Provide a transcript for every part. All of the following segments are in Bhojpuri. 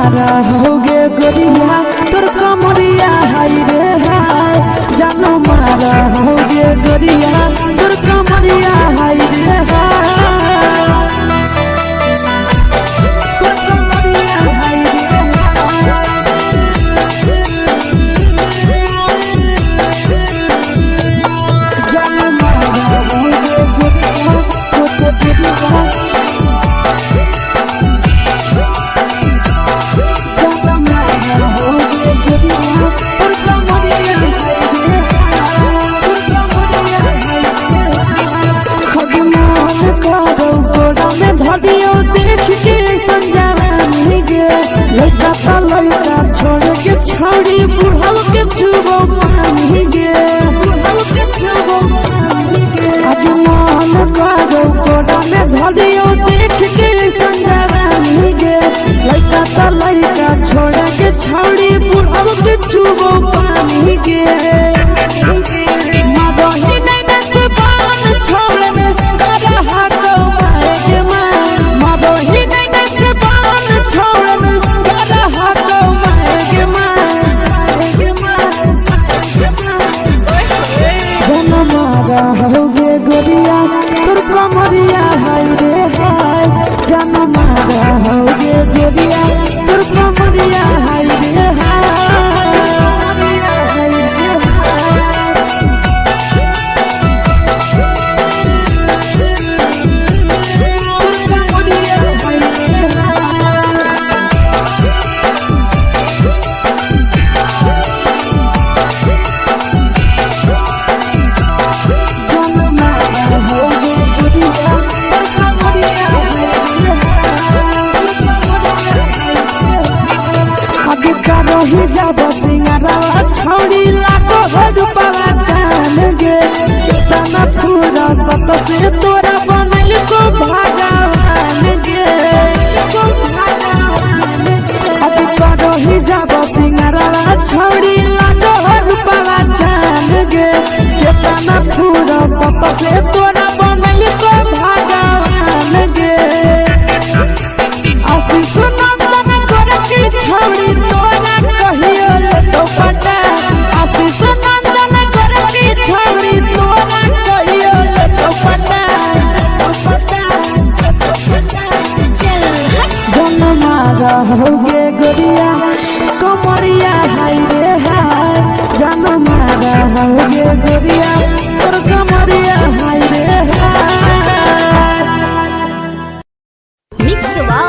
मारा होगे गोरिया तोर कमरिया हाय रे हाय जानो मारा होगे गोरिया तोर कमरिया हाय रे हाय तोर कमरिया हाय रे जानो मारा होगे गोरिया तोर कमरिया लड़का छोड़ के छोड़ी बुढ़ाव के छुबो पानी गे आज मन करो कोड़ा में धरियो देख के संजवानी गे लड़का छोड़ के छोड़ी बुढ़ाव के छुबो पानी गे मदही नहीं से बान छोड़ में करा हाथो मारे के मां मदही नहीं से बान छोड़ में करा हाथो मारे के मां जनमारा होगे गोरिया तोर कमरिया हाय रे हाय जनमारा होगे गोरिया तोर कमरिया हाय रे हाय जब सिंगारा छोड़ी लाखों रुपया जान गे कितना पूरा सत से तोरा बनल को भगवान गे अभी करो ही जब सिंगारा छोड़ी लाखों रुपया जान गे कितना पूरा सत से तोरा बनल को भगवान गे आशीष नंदन कर की छोड़ी तोरा कहियो तो पटा आशीष नंदन कर की छोड़ी तोरा कहियो तो पटा जनमारा होगे गोरिया कमरिया हाय रे हाय जनमारा होगे गोरिया तोर कमरिया हाय रे हाय मिक्स वा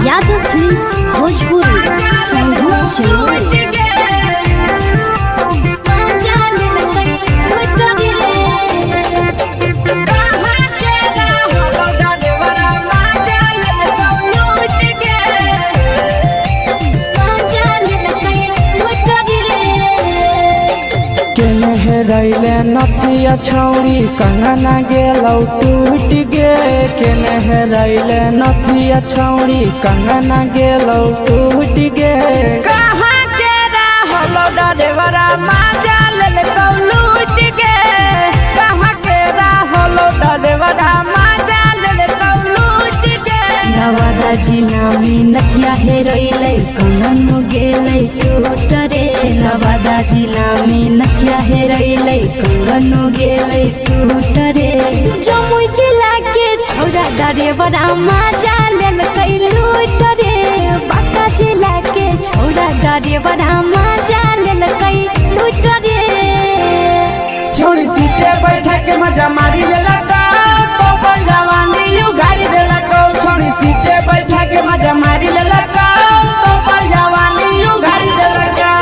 यादव फिल्म्स भोजपुरी संगीत चैनल रैले नथिया छौड़ी कंगना गेलौ टूट गे केने रैले नथिया छौड़ी कंगना गेलौ टूट गे कहाँ के रहलो डरेवरा माजा लेलकौ लूट गे कहाँ के रहलो डरेवरा माजा लेलकौ लूट गे नवादा जिला में नथिया हेरैलै कंगन गेलै टूट रे नवादा जिला में नथिया हेरैलै कंगन गेलै टूट रे जमुई जिला के छौड़ा डरेवरा माजा लेलकै लूट रे बांका जिला के छौड़ा डरेवरा माजा लेलकै लूट रे छोड़ी सीटे बैठा के मजा मारी लेलकौ तो जवानी यू गाड़ी देलकौ छोड़ी सीटे बैठा के मजा मारी लेलकौ तो जवानी यू गाड़ी देलकौ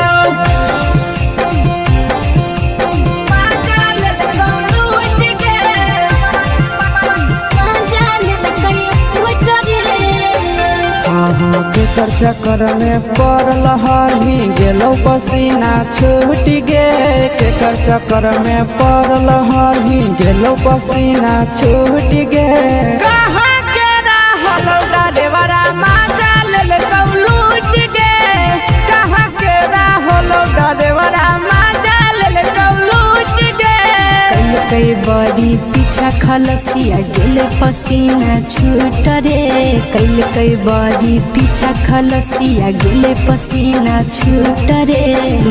केकर चक्कर में पड़ल हली गेलौ पसीना छूट गे केकर चक्कर में पड़ल हली गेलौ पसीना छूट गे कहाँ के रहलो डरेवरा माजा लेलकौ लूट गे कहाँ के रहलो डरेवरा माजा लेलकौ लूट गे कई बड़ी पीछे पीछा खलसिया गेले पसीना छूट रे कैल कई बारी पीछा खलसिया गेले पसीना छूट रे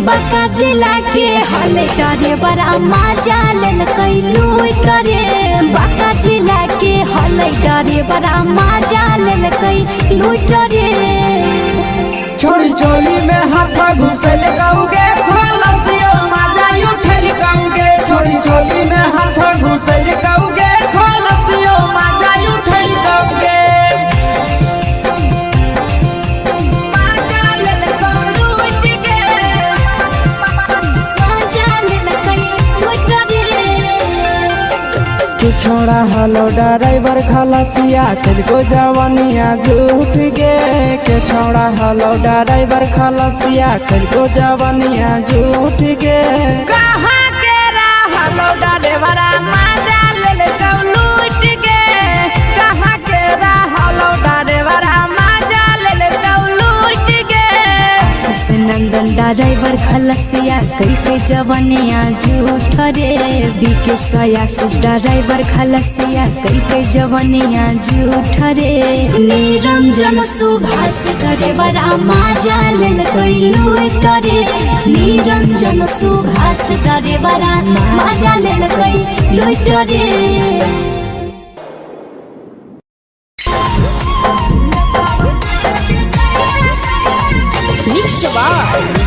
बाका जिला के हले डरे बड़ा मजा लेल कई लूट रे बाका जिला के हले डरे बड़ा मजा लेल कई लूट रे छोड़ी चोली में हाथ घुसल गाऊगे खलसियो मजा उठल गाऊगे छोड़ी चोली में हाथ घुसल गाऊगे खलसियो मजा उठल गाऊगे छोड़ा हलो ड्राइवर खलसिया तुझको जवानिया झूठ गे के छोड़ा हलो ड्राइवर खलसिया तुझको जवानिया झूठ गे कहाँ के हलो ड्राइवर मजा ले लूट गे कहाँ के हलो ड्राइवर मजा ले लूट गे नंदन ड्राइवर खलसिया कई के जवानिया झूठ रे बीके सयासिस ड्राइवर खलसिया कई के जवानिया झूठ रे निरंजन सुभाष ड्राइवर मजा लेल कई लूट रे निरंजन सुभाष ड्राइवर मजा लेल कई लूट रे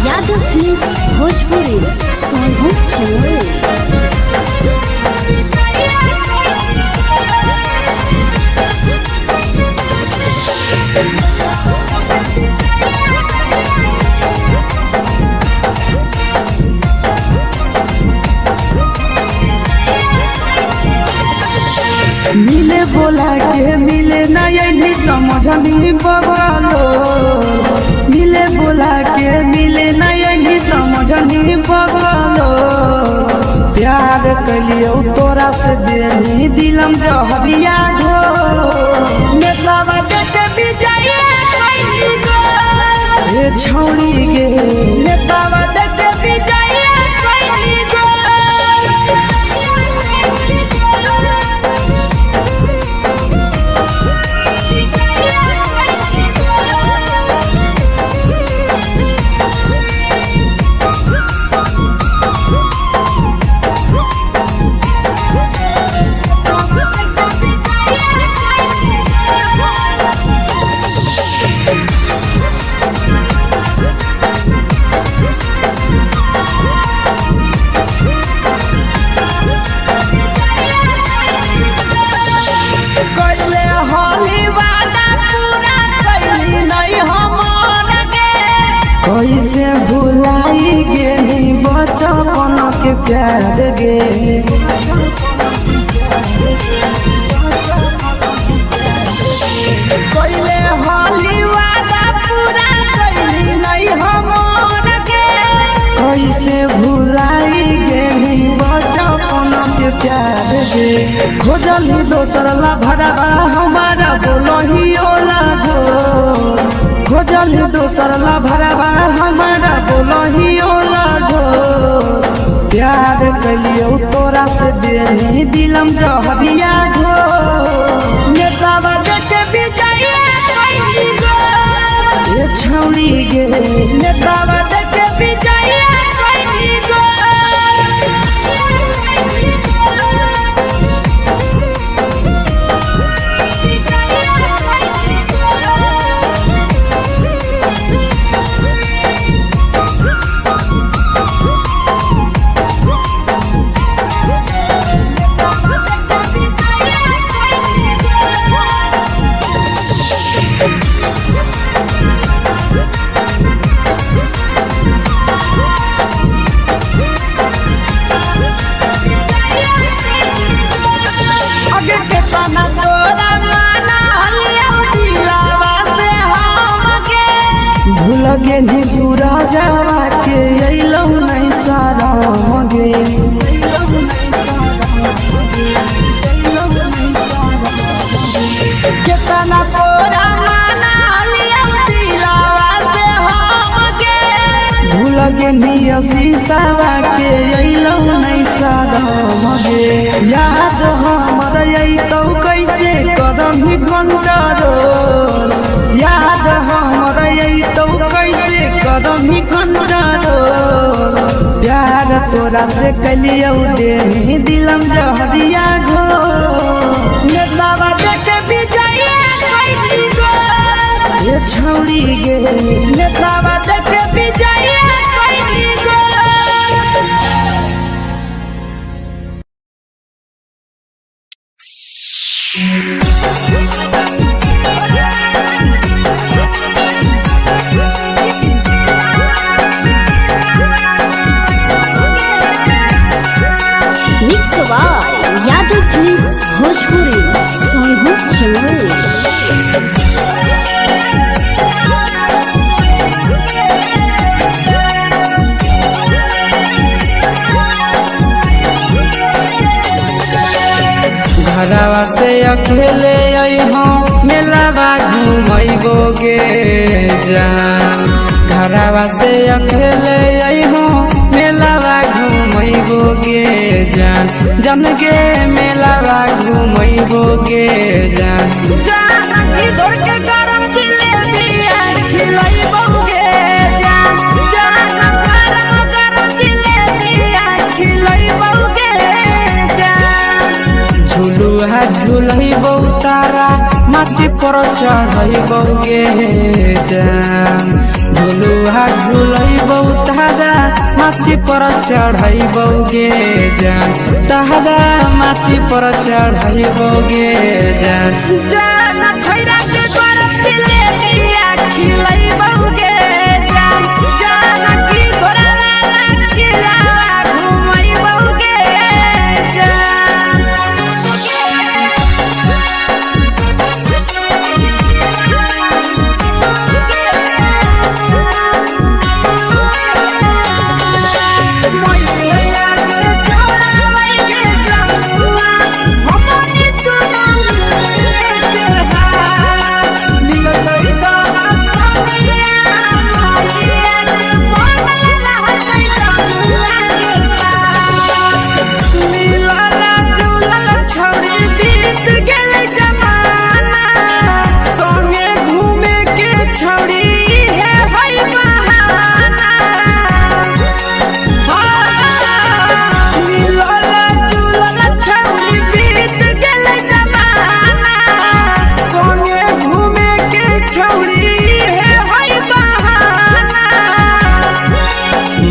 यादव फिल्म्स भोजपुरी सोनभद्र मिले बोला के मिले ना यही समझनी बगलो मिले बोला के मिले ना यही समझनी बगलो प्यार कलियो तोरा से देनी दिलम जहरिया घो नेतावा देते विजय कैली गो ए छौड़ी गे नेतावा देते विजय कैली गो कैसे भुलाई गेली बचपन के प्यार गे कैले होली वादा पूरा कैली नहीं हमर के कैसे भुलाई गेली बचपन के प्यार गे खोजली दोसर ला भरवा हमारा बोलही ओला जो खोजली दोसर ला भरवा हमारा बोलही ओला जो प्यार कलियो तोरा से देनी दिलम जहरिया घो नेतावा देते विजय कैली गो ए छौड़ी गे नेतावा देते विजय कैली गो लगे नी सूरजवा के अइलौ नहीं सारा गे केतना तोरा माना लिया दिलावा से हम गे भूल गे पेनिया शीशावा के अइलौ नहीं सादम गे याद हमर अइतौ कैसे करम ही कंट्रोल याद हमर अइतौ कैसे करम ही कंट्रोल प्यार तोरा से कलियौ दे दिलम जहरिया घो नेतावा देखे विजय कैली गो ये छौड़ी गे नेतावा देखे विजय कैली गो mix by Yadav films Bhojpuri Sonu Chaman. घरवा से अकेले अइहों मेलावा घूमैबो गे जान घरवा से अकेले अइहों मेलावा घूमैबो गे जान जन गे मेलावा घूमैबो गे जान जान की दौड़ के गरम जिलेबिया खिलैबो गे जान जान गरम जिलेबिया खिलैबो गे जान झुलुहा झुलैबो तारा माची पर चढ़ैबो गे जान झुलुहा झुलैबो तारा माची पर चढ़ैबो गे जान तारा माची पर चढ़ैबो गे जान जान खैरा के गरम जिलेबिया खिलैबो गे जान जान की घोड़ा खिलावा घुमैबो गे जान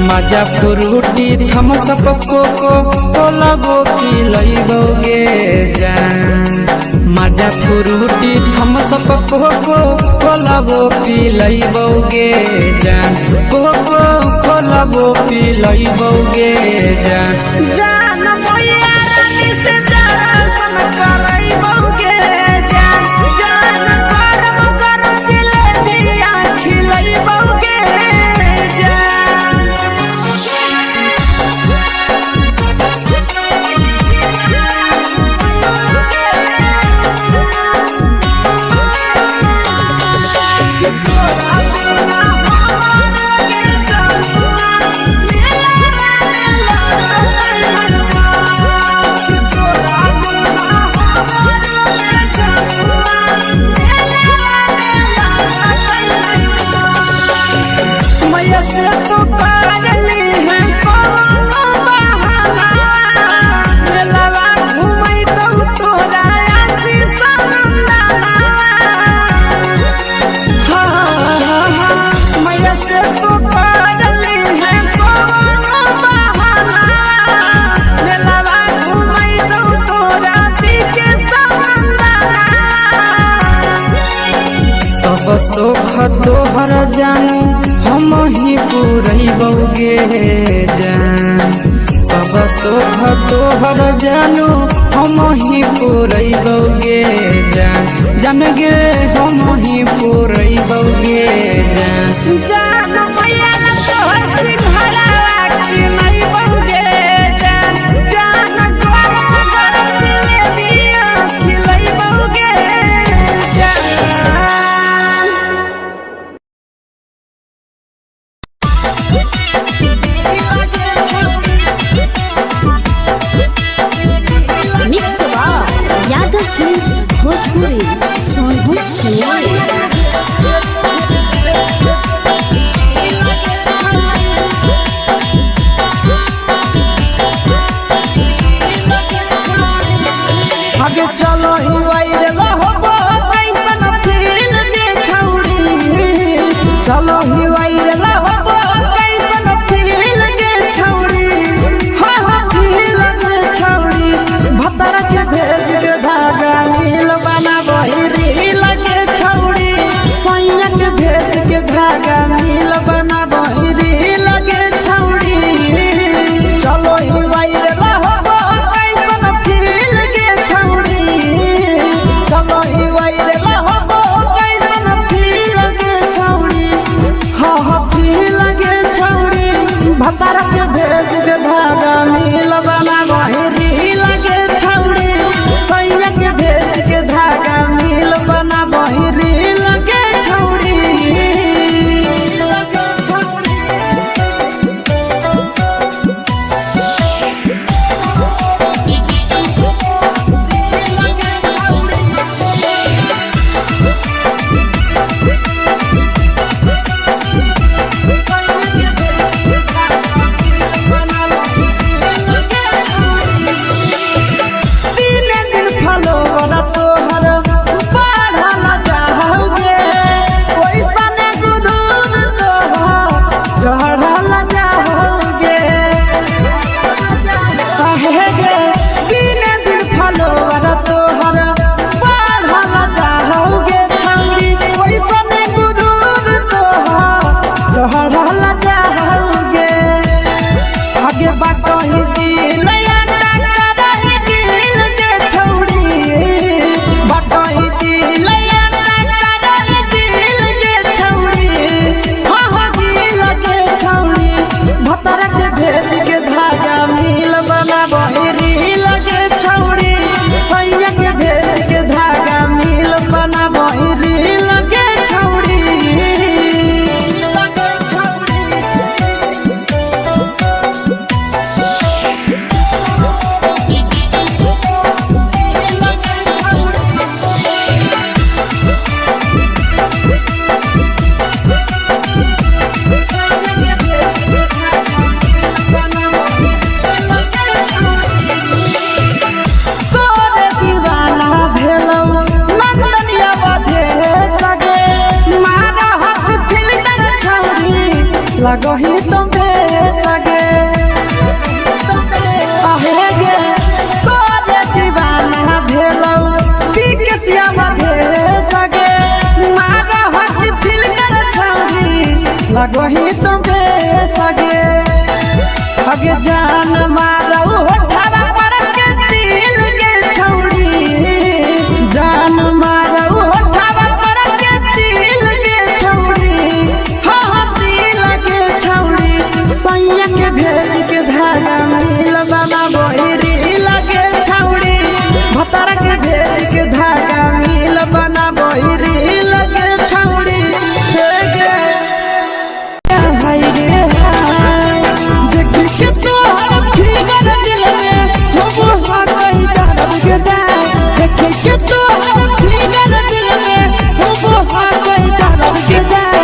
मजा फ्रूटी थम्स अप कोको कोला वो पिलैबो गे जान मजा फ्रूटी थम्स अप कोको कोला वो पिलैबो गे जान कोको कोला वो पिलैबो गे जान जान मोया रानी से दर्शन करैबो गे जान जान गरम गरम जिलेबिया खिलैबो गे जान मैया से तो पागली है कोनो बहाना मेलावा घूमै तो तोरा आसी सनंदा मैया से तो पागली है कोनो बहाना मेलावा घूमै तो तोरा पीछे सनंदा सब सुख तोहर जानू हम ही पुरैबो गे जान सब सुख तोहर जानू हम ही पुरैबो गे जान जान गे हम ही पुरैबो गे जान जान मैया तोहर सिंघरावा खिलैबो गे जान जान गरम गरम जिलेबिया खिलैबो गे जान लगही तुम्हे सगे आहे गे तोरे दीवाना भेलौ पीके श्यामा भे सगे मारा हसी फिल कर छौरी लगही तुम्हे सगे अगे जान मारौ होठवा पर के दिल के छौरी जान मारौ होठवा पर के दिल के छौरी हाँ दिल के छौरी सैया के भेज के धागा मिल बाबा बोहरी लगे छौरी भतार के भेज के धागा मिल बना बोहरी लगे छौरी हे गे हाय रे हाय देख के तोहर फिगर दिल में हो हाथ दर्द के दाग देख के तोहर फिगर दिल में हो हाथ दर्द के दाग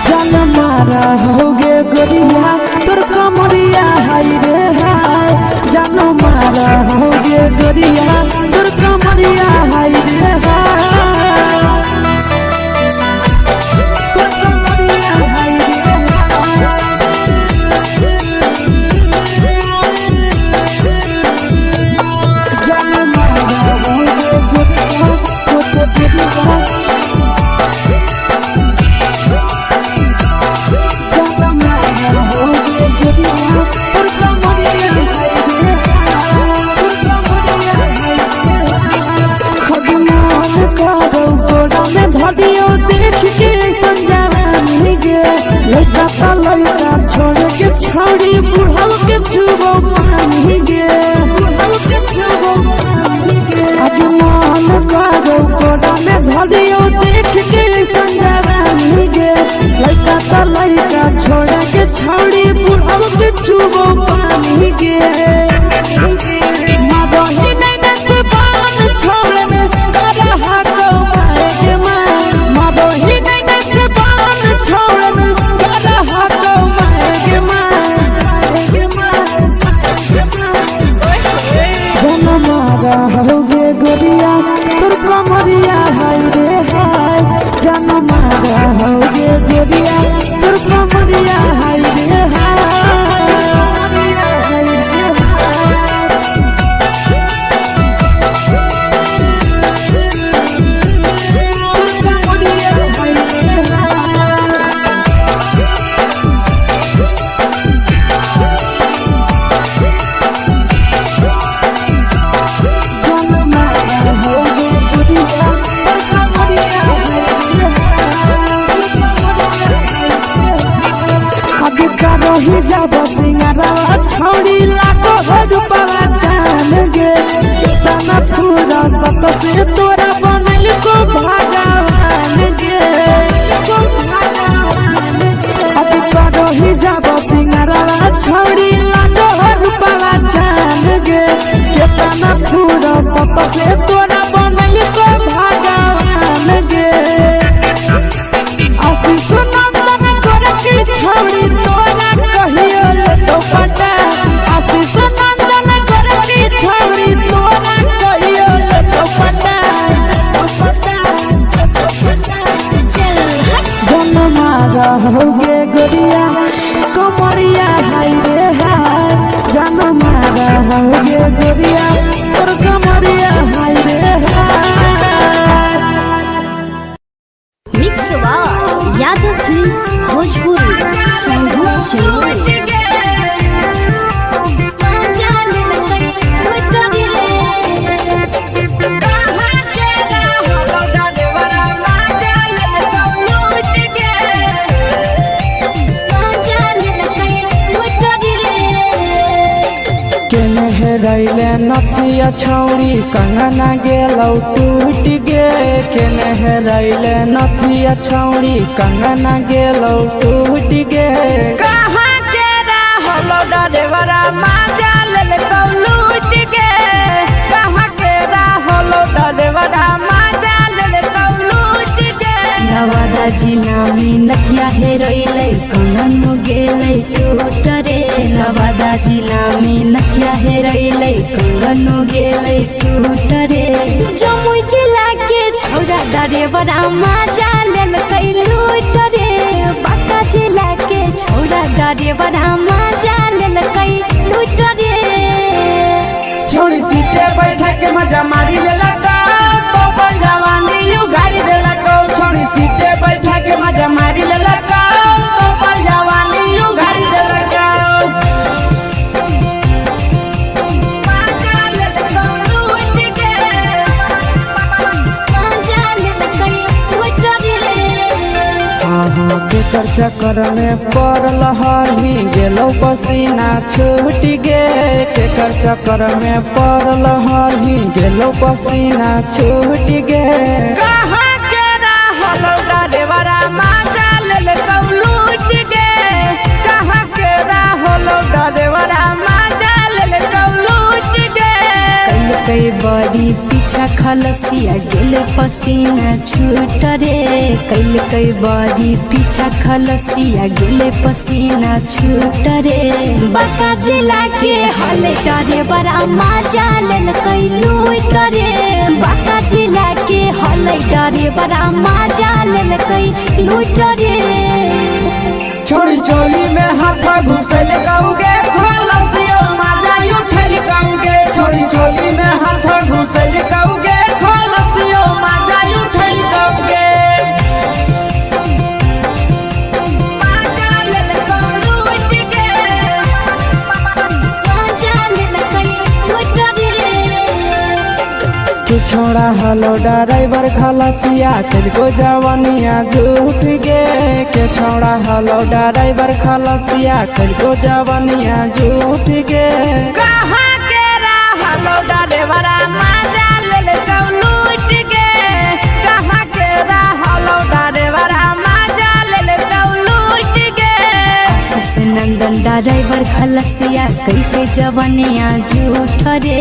जान मारा होगे गोरिया तोर कमरिया हाय रे हाय जान मारा होगे गोरिया तोर कमरिया हाय रे हाय तोर कमरिया हाय रे जान मारा होगे गोरिया तोर कमरिया धदियो देख के संजवानी गे लइका लइका छोड़ के छौड़ी बुढ़ाव के छुबो पानी गे बुढ़ाव के छुबो पानी गे आज मन करो कोडा में धदियो देख के संजवानी गे लइका लइका छोड़ के छौड़ी बुढ़ाव के छुबो पानी गे मादही नहीं नसे बान छोड़ में करा हाथो माए गे मादही नहीं नसे बान छोड़ में करा हाथो माए गे जन मारा होगे गोरिया तोर कमरिया हाय रे हाय जन मारा होगे गोरिया तोर कमरिया हाय रे ही जब सिंगारा छौड़ी लाखो रुपया जान गे कितना पूरा सत से तोरा बनल को भगवान गे अभी करो ही जब सिंगारा छौड़ी लाखो रुपया जान गे कितना पूरा सत से तोरा बनल को भगवान गे आशीष नंदन कर की छौड़ी तोरा कहियो ले तो पटा आशीष नंदन कर की छौड़ी तोरा कहियो ले तो पटा जन मारा होगे गोरिया कमरिया हाय रे हाय जन मारा होगे गोरिया तोर कमरिया हाय रे हाय मिक्स वाह यादव फिल्म्स भोजपुरी संगीत चैनल रैले नथिया छौड़ी कंगना गेलौ टूट गे केने रैले नथिया छौड़ी कंगना गेलौ टूट गे कहाँ के रहलो डरेवरा माजा लेलकौ लूट गे कहाँ के रहलो डरेवरा माजा लेलकौ लूट गे नवादा जिला में नथिया हेरोइले कंगन गेले टूट रे नवादा जिला में नथिया हेरोइले कंगन गेले टूट रे जमुई जिला के छौड़ा डरेवरा माजा ले लेल कई लूट रे बाका जिला के छोड़ा डरे बड़ा मजा लेल कई लूट रे छोड़ी सीटे बैठा के मजा मारी लेला तो अपन जवानी यू गाड़ी देला को छोड़ी सीटे बैठा के मजा मारी लेला तो अपन जवानी यू गाड़ी देला को के चक्कर में पड़ल हही गेलो पसीना छूट गे के चक्कर में पड़ल हही गेलो पसीना छूट गे कहाँ के रहलो डरेवरा मजा ले लूट गे कहाँ के रहलो डरेवरा मजा ले लूट गे कई बड़ी पीछा खलसिया गेले पसीना छूट रे कई बड़ी पीछा खलसिया गेले पसीना छूट रे बाका जिला के हले डरे बड़ा मजा लेल कई लूट रे बाका जिला के हले डरे बड़ा मजा लेल कई लूट रे छोड़ी चोली में हाथ घुसल कहूँगे खलसियो मजा उठल कहूँगे छोड़ी चोली में हाथ घुसल कहूँगे खलसियो मजा उठल कहूँगे छोड़ा हलो ड्राइवर खलसिया तुझको जवानिया झूठ गे के छोड़ा हलो ड्राइवर खलसिया तुझको जवानिया झूठ गे कहाँ के हलो ड्राइवर मजा ले लूट गे कहाँ के हलो ड्राइवर मजा ले लूट गे नंदन ड्राइवर खलसिया कई के जवानिया झूठ रे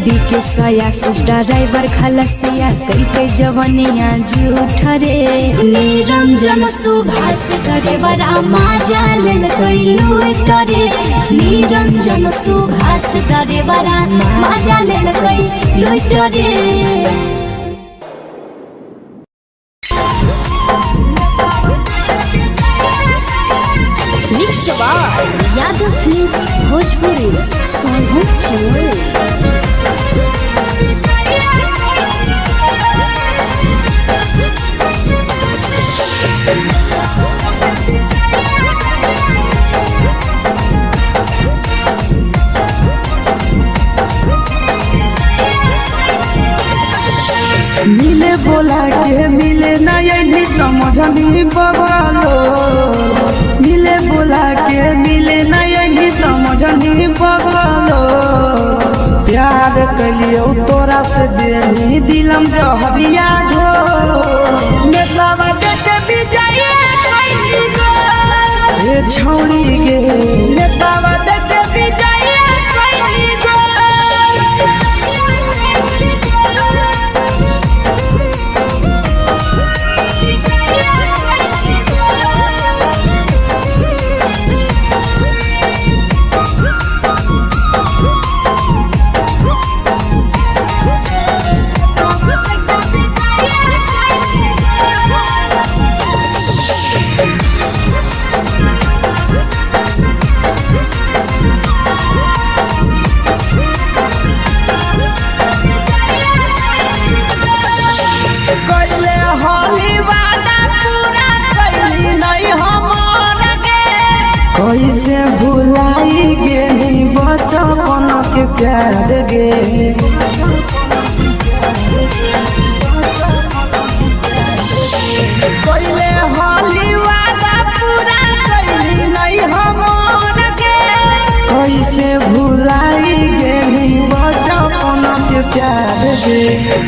बीके सयासिस ड्राइवर खलसिया कई के जवानिया झूठ रे निरंजन सुभाष ड्राइवर मजा लेल कई लूट रे निरंजन सुभाष ड्राइवर मजा लेल कई लूट रे यादव फिल्म्स भोजपुरी मिले बोला के मिले ना यही समझनी बवालो मिले बोला के मिले ना यही समझनी बवालो प्यार कलियो तोरा से देनी दिलम जहरिया घो मेलावा देखे विजय कैली गो ए छौड़ी गे मेलावा देखे विजय कैली गो कैसे भुलाई गेली बचपन के प्यार गे पहले होली वादा पूरा कैली नहीं हमर गे कैसे भुलाई गेली बचपन के प्यार गे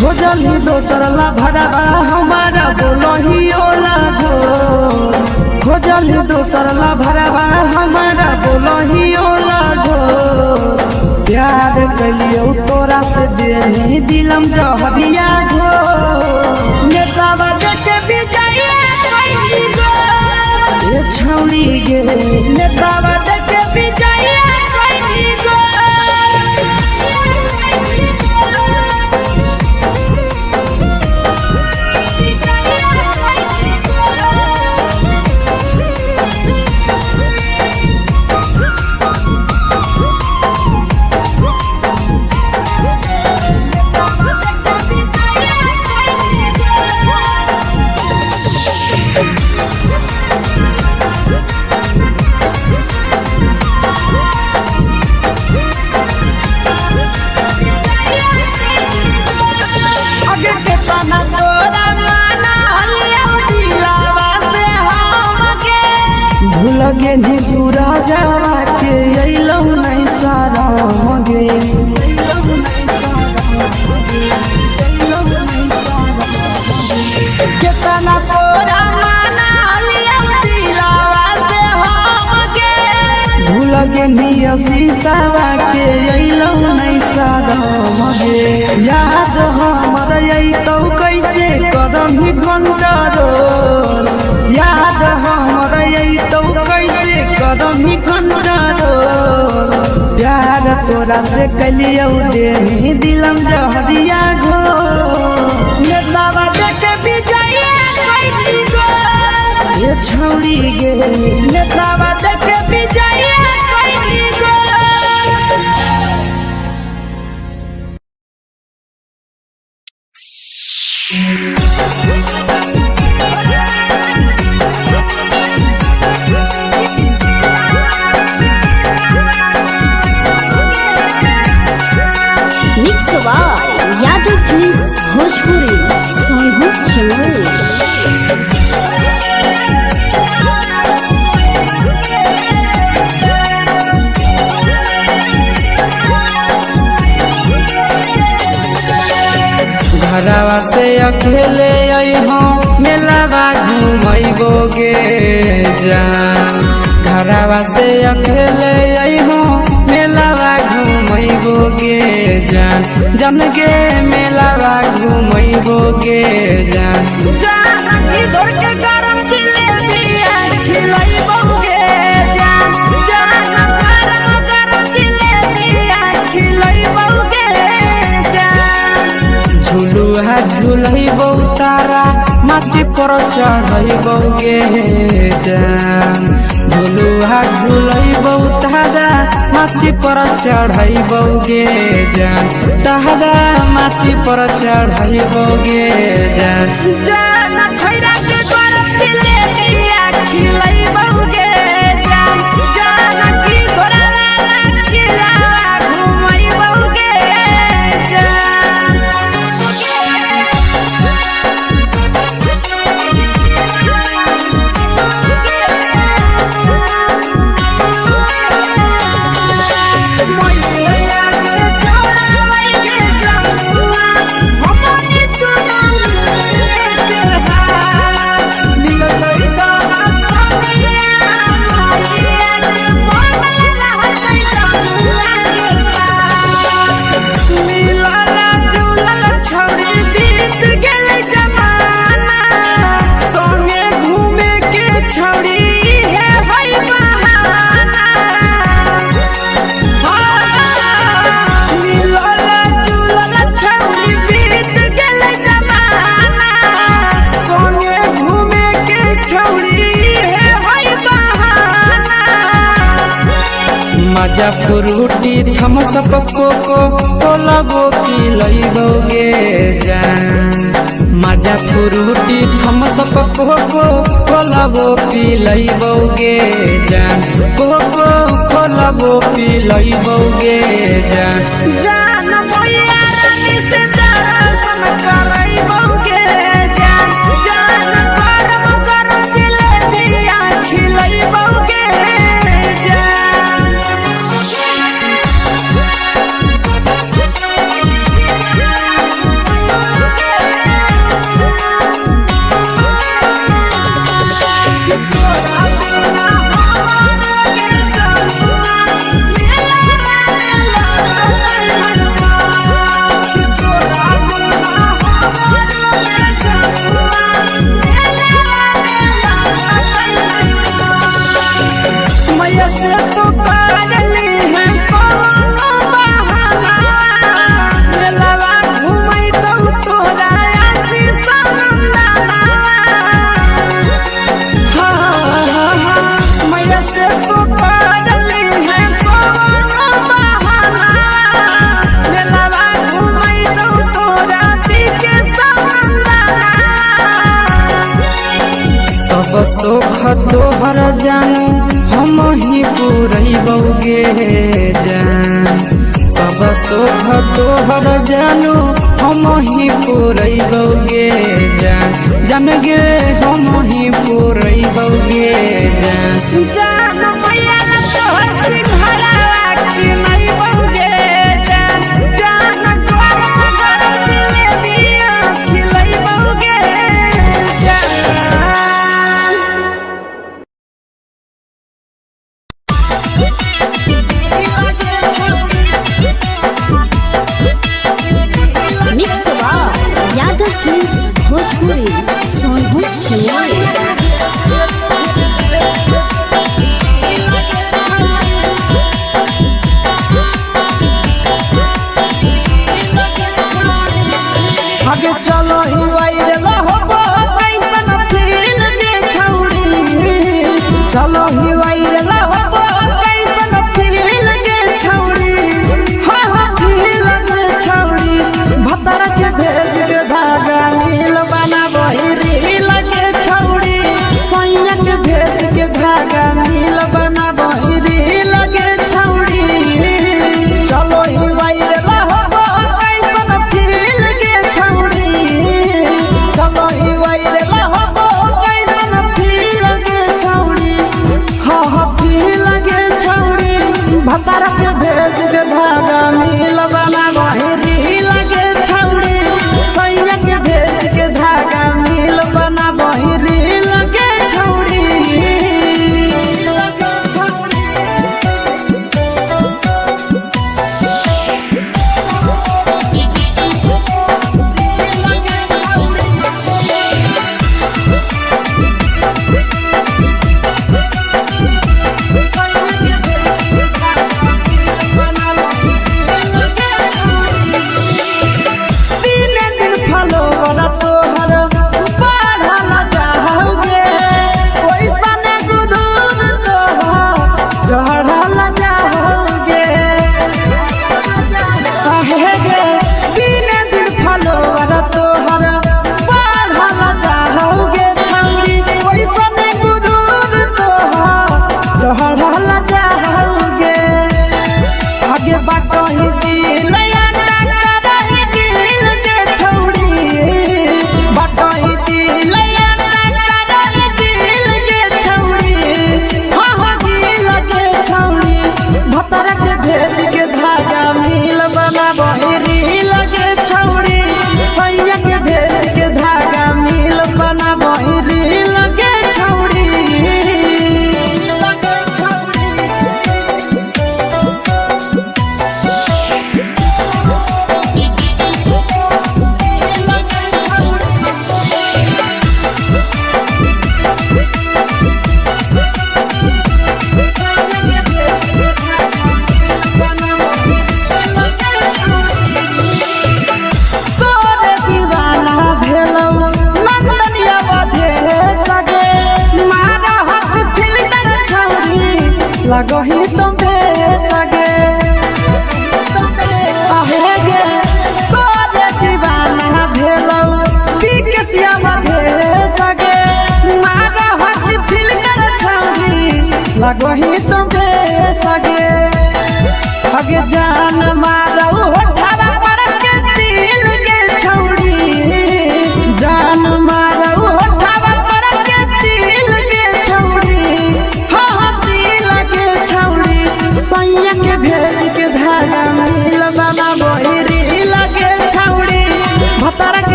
खोजली दोसर ला भरवा हमारा बोलही ओला झो खोजली दोसर ला भरवा हमारा बोलही ओला झो प्यार कलियो तोरा से देनी दिलम जहरिया झो नेतावा देखे विजय कैली गो ए छौड़ी गे नेतावा देखे विजय कैली गो लगे नी पूरा जावा के अइलौ नहीं सारा मगे कितना तोरा माना लिया दिलावा से हमके भूल गे नी शीशावा के अइलौ नहीं सारा मगे याद हमर अइतौ कैसे करही कंट्रोल याद हमर अइतौ कैसे करही कंट्रोल प्यार तोरा से कलियौ देही दिलम जहरिया घो नेतावा देख विजय कैली गो ये छौड़ी गे नेतावा देख विजय कैली गो mix by Yadav films Bhojpuri Sonu Chaman. घरवा से अकेले अइहो मेलावा घुमैबो गे जान घरवा से अकेले अइहो मेलावा घुमैबो गे जान जन गे मेलावा घुमैबो गे जान जान इधर के गरम जिलेबिया खिलैबो गे जान जान गरम जिलेबिया खिलैबो गे जान झुलुहा झुलैबो तारा माची पर चढ़ैबो गे जान झुलुहा झुलैबो तारा माची पर चढ़ैबो गे जान तारा माची पर चढ़ैबो गे जान जान खैरा के गरम जिलेबिया खिलैबो गे जान जान की घोड़ावाला खिलावा घुमैबो गे जान मजा फ्रूटी थम्स अप कोको कोलाबो पिलैबो गे जान मजा फ्रूटी थम्स अप कोको कोलाबो पिलैबो गे जान कोको कोलाबो पिलैबो गे जान जान भैया रानी से दर्शन करैबो गे जान जान गरम गरम जिलेबिया खिलैबो गे जान सब सुख तोहर जानू हम ही पूरैबौ गे जान सब सुख तोहर जानू हम ही पूरैबौ गे जान गे हम ही पूरई बौगे जान मैया तोहर सिंघरावा की नहीं बौगे जान तोहर जिलेबिया खिलई बौगे मिक्स यादव फिल्म्स भोजपुरी सोनू चिन्मय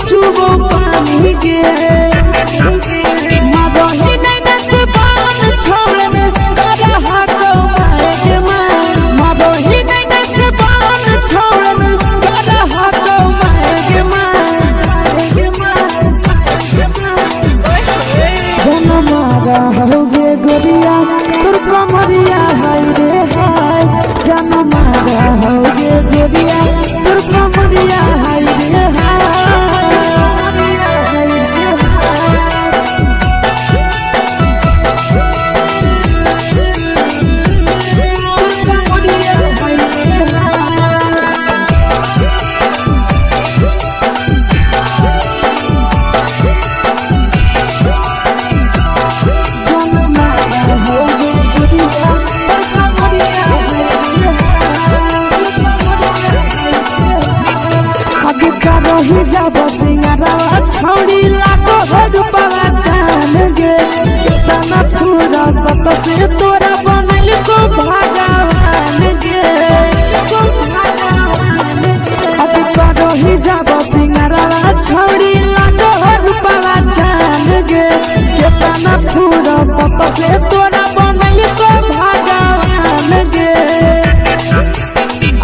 चुबो पानी गे मगही नैना से बान छोड़ में गरा हाथो माए के माँ मगही नैना से बान छोड़ में गरा हाथो माए के माँ जनमारा होगे गोरिया तोर कमरिया हाय रे हाय जनमारा होगे गोरिया तोर कमरिया हाय रे रही जब सिंगारा छौड़ी लाखो रुपया जान गे तना पूरा सत से तोरा बनल को भगवान गे अब रही जब सिंगारा छौड़ी लाखो रुपया जान गे तना पूरा सत से तोरा बनल को भगवान गे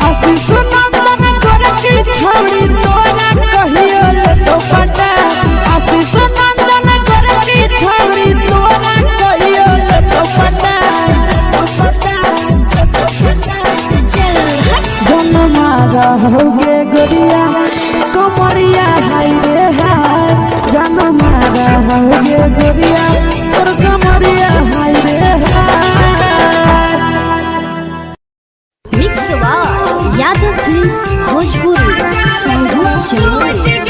आशीष नंदन करती छौड़ी तोरा कहियो तो पटा आशीष नंदन करती छौड़ी तोरा कहियो तो पटा जनमारा होगे गोरिया कमरिया हाय रे हाय जनमारा होगे गोरिया तोर कमरिया हाय रे हाय मिक्स वाह यादव फिल्म्स भोजपुरी संगीत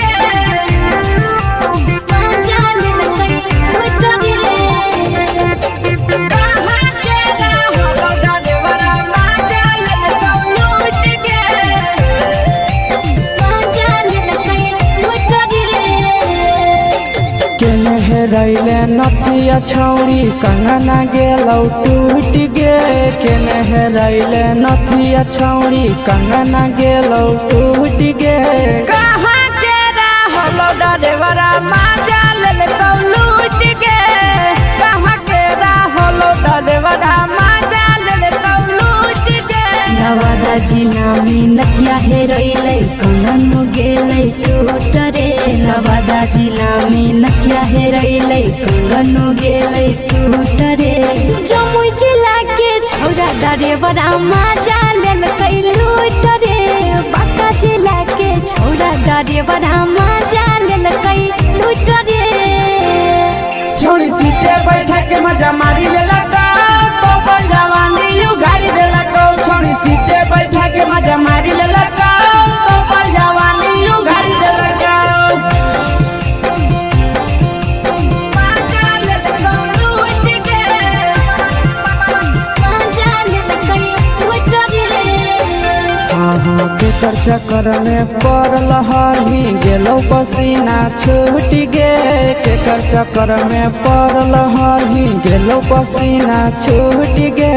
चलो रैले नथिया छौड़ी कंगना गेलौ टूट गे केने रैले नथिया छौड़ी कंगना गेलौ टूट गे कहाँ के रहलो डरेवरा माजा लेलकौ लूट गे कहाँ के रहलो डरेवरा माजा लेलकौ लूट गे नवादा जिला में नथिया हेरैलै कंगन गेलै टूट रे नवादा जिला में नथिया हेरैलै कंगन गेलै टूट रे जमुई जिला के छौरा डरेवरा माजा लेलकै लूट रे बांका जिला के छौरा डरेवरा माजा लेलकै लूट रे छोड़ी सीटे बैठा के मजा मारी लेलका तो जवानी यू गाड़ी देलका छोड़ी सीटे बैठा के मजा मारी लेलका तो जवानी यू गाड़ी देलका केकर चक्कर में पड़ल हही गेलो पसीना छूट गे केकर चक्कर में पड़ल हही गेलो पसीना छूट गे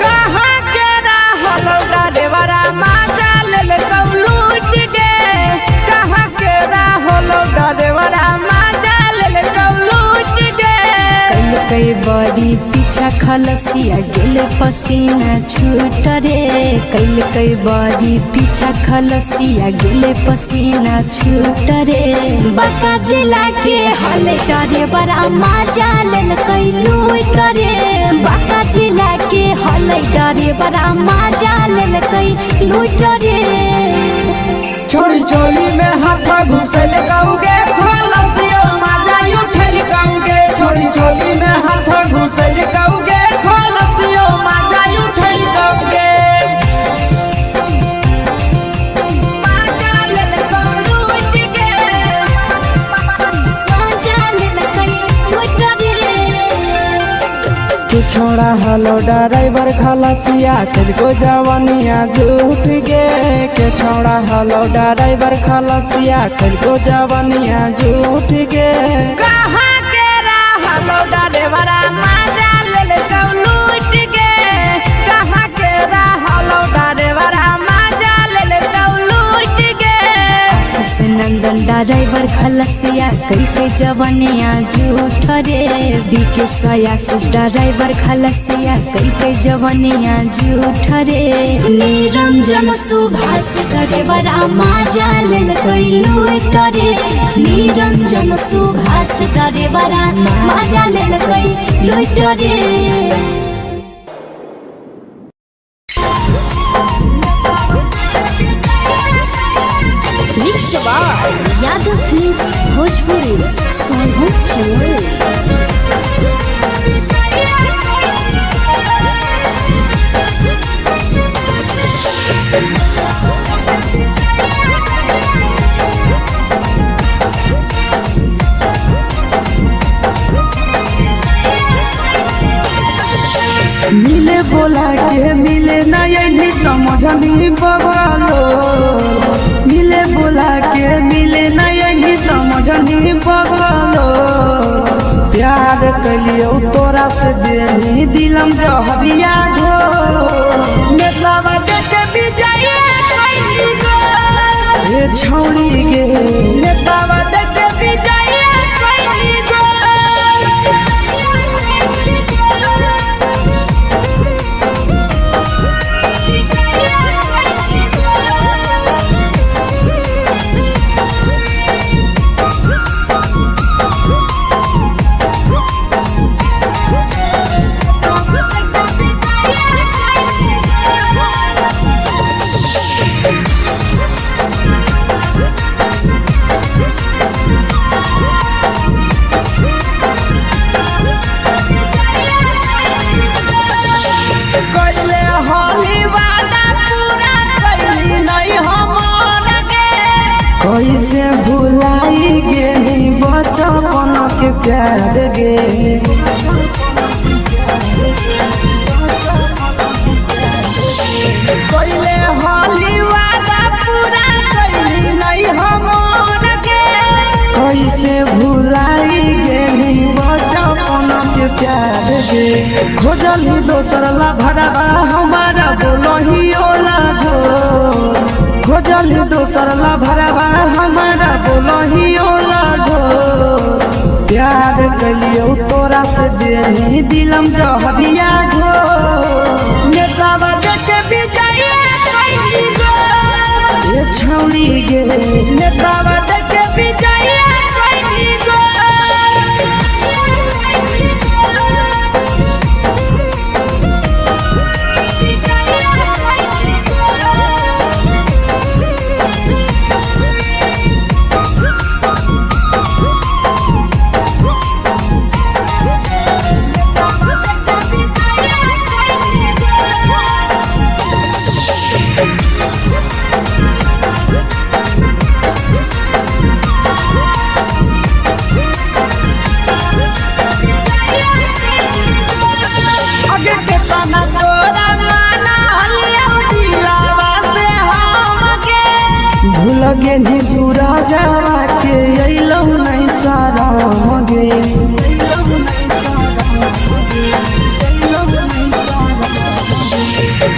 कहाँ के रहलो डरेवरा माजा लेलकौ लूट गे कहाँ के रहलो डरेवरा माजा लेलकौ लूट गे कई बड़ी पीछा खलसिया गेल पसीना छूट रे कई बड़ी पीछा खलसिया गेल पसीना छूट रे बांका जिला के हले डरे बड़ा माजा लेलकै लूट रे बांका जिला के हले डरे बड़ा माजा लेलकै लूट रे छोड़ी चोली में हाथ घुसल गौगे खलसियो माजा उठल गौगे छोड़ी चोली में हाथ घुसल गौगे खलसियो माजा उठल गौगे छोड़ा हलो ड्राइवर खलसिया तुझको जवानिया झूठ गे के छोड़ा हलो ड्राइवर खलसिया तुझको जवानिया झूठ गे कहाँ के रहलो ड्राइवरा माजा लेलकौ लूट गे कहाँ के रहलो ड्राइवरा माजा लेलकौ लूट गे आशीष नंदन ड्राइवर खल खलसिया कई के जवनिया झूठ रे बीके सया ड्राइवर खलसिया कई के जवनिया झूठ रे निरंजन सुभाष ड्राइवरा माजा लेल कई लूट रे निरंजन सुभाष ड्राइवरा माजा लेल कई लूट रे। यादव फिल्म्स भोजपुरी सोनू चंद्र मिले बोला के मिले ना यही समझ नहीं बगलो मिले बोला के मिले ना यही समझ नहीं बगलो प्यार कलियो तोरा से देनी दिलम जहरिया घो नेतावा देखे विजय कइली गो ए छौड़ी गे नेतावा देखे विजय कइली गो। कैसे भुलाई गेली बचपन के प्यार गे कैले होली वादा पूरा कैली नहीं हमर गे कैसे भुलाई गेली बचपन के प्यार गे खोजली दोसर ला भरवा हमारा बोलही ओला जो खोजली दोसर ला भरवा हमारा बोलही ओला जो प्यार कलियो तोरा से देनी दिलम जहरिया घो नेतावा देखे विजय कइली गो ए छौड़ी गे नेतावा देखे विजय कइली गो। लगे नी सूरजवा के अइलौ नहीं सारा गे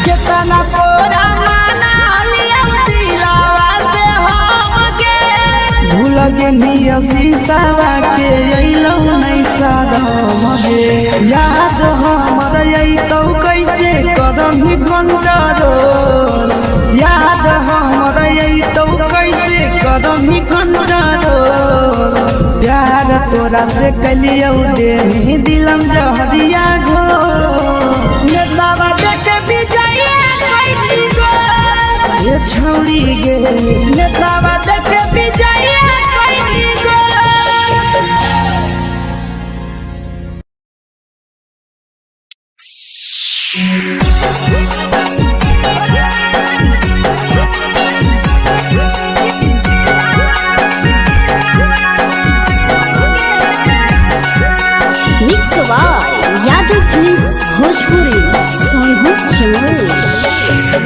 केतना तोरा माना लिया दिलावा से हम गे भूल गे नी शीशावा के अइलौ नहीं सारा गे याद हमर अइतौ कैसे करम कंट्रोल याद हमर अइतौ कैसे करम कंट्रोल प्यार तोरा से कलियो देनी दिलम जहरिया घो नेतावा देखे विजय कइली गो ए छौड़ी गे नेतावा देखे विजय कइली गो। यादव फिल्म्स भोजपुरी सोनू चंद्र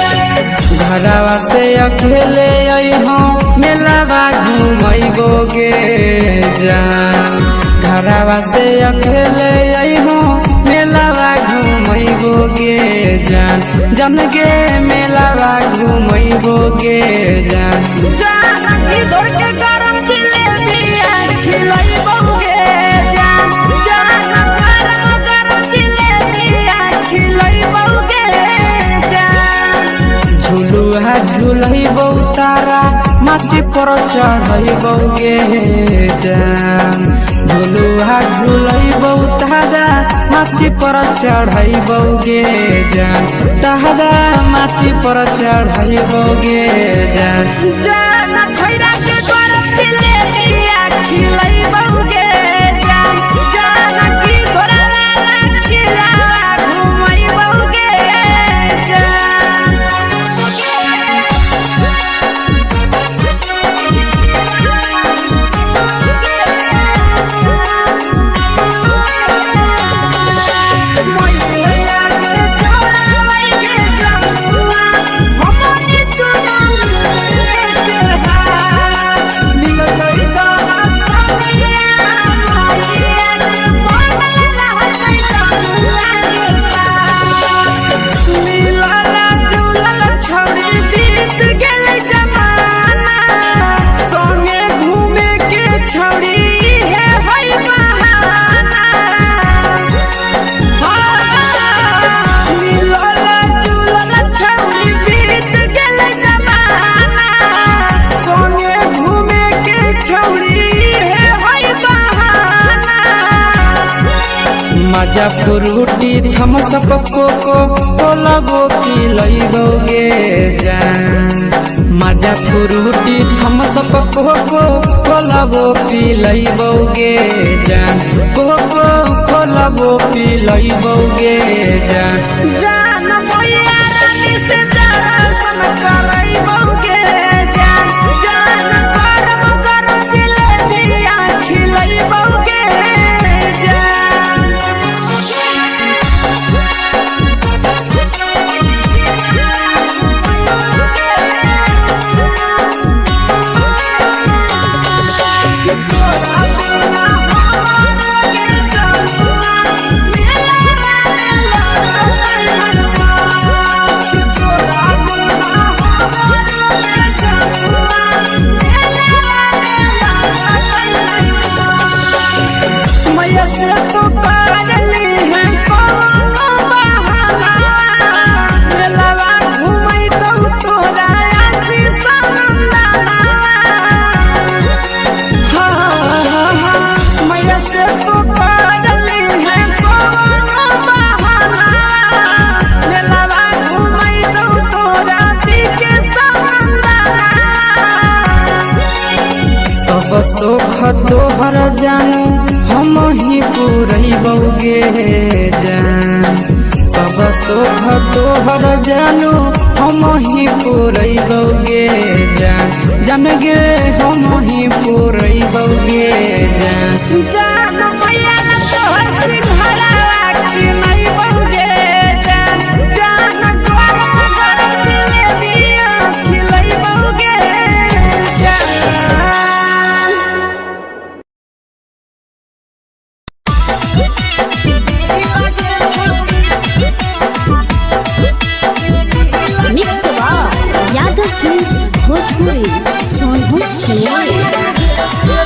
घरवा से अकेले अइहो मेलावा घुमैबो गे जान घरवा से अकेले अइहो मेलावा घूमैबो गे जान जन गे मेलावा घूमैबो गे जान जानकी दौड़ के गरम जिलेबिया खिलैबो गे जान गरम जिलेबिया खिलैबो गे जान झुलुहा झुलैबो तारा माची पर चढ़ैबो गे जान झुलुहा झुलैबो तारा माची पर चढ़ैबो गे जान तारा माची पर चढ़ैबो गे जान जान खैरा के गरम जिलेबिया खिलैबो गे जान जानकी घोड़ा खिलावा घुमैबो गे मजा फ्रूटी थम्स अप कोको कोला वो पिलैबो गे जान मजा फ्रूटी थम्स अप कोको कोला वो पिलैबो गे जान कोको कोला वो पिलैबो गे जान जान भैया रानी से दर्शन करैबो गे जान गरम जिलेबिया खिलैबो गे मैया से तो पागली है कोनो बहाना मेलावा घूमै तो तोरा आसी सनंदना मैया से तो पागली है कोनो बहाना मेलावा घूमै तो तोरा पीके सनंदना सब सुख तोहर जानू हम ही पुरैबो गे जान सब सुख तोहर जानू हम ही पुरैबो गे जान जन गे हम ही पुरैबो गे जान जान भैया तोहर सिंघरावा खिलैबो गे जान गरम जिलेबिया खिलैबो गे मिक्स यादव फिल्म्स भोजपुरी सोनभद्र चेन्नई।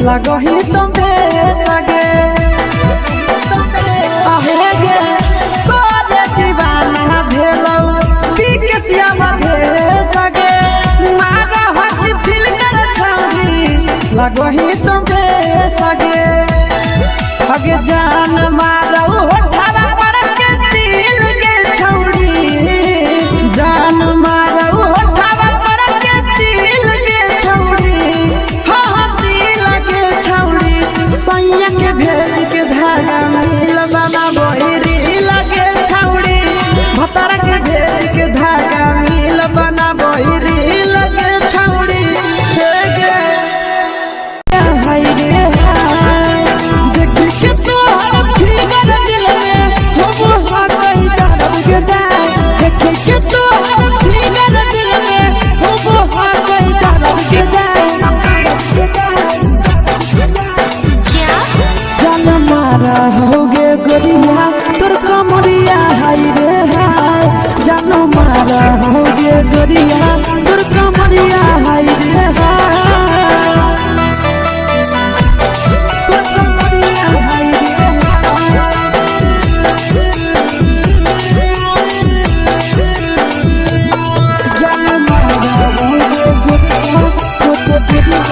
लगही तुम्हे सगे आहे गे तोरे दीवाना भेलौ पी के श्यामा भेल सगे मारा हंसी फिल्टर छौरी लगही तुम्हे सगे अगे जान मारौ होठवा पर के दिल के छौरी जान मारौ होठवा पर के दिल के छौरी हाँ दिल के छौरी सैया के भेज के धागा मिल बना बहिरी लगे छौरी भतर के भेज के धागा मिल बना बहिरी लगे छौरी हे गे हाय गे देख के तोहर फिगर दिल में हम हाथई दर्द के दाग देख के तोहर फिगर दिल में हम हाथई दर्द के जान मारा होगे गोरिया तोर कमरिया हाय रे हाय जान मारा होगे गोरिया तोर कमरिया हाय रे हाय तोर कमरिया हाय रे जान मारा होगे गोरिया तोर कमरिया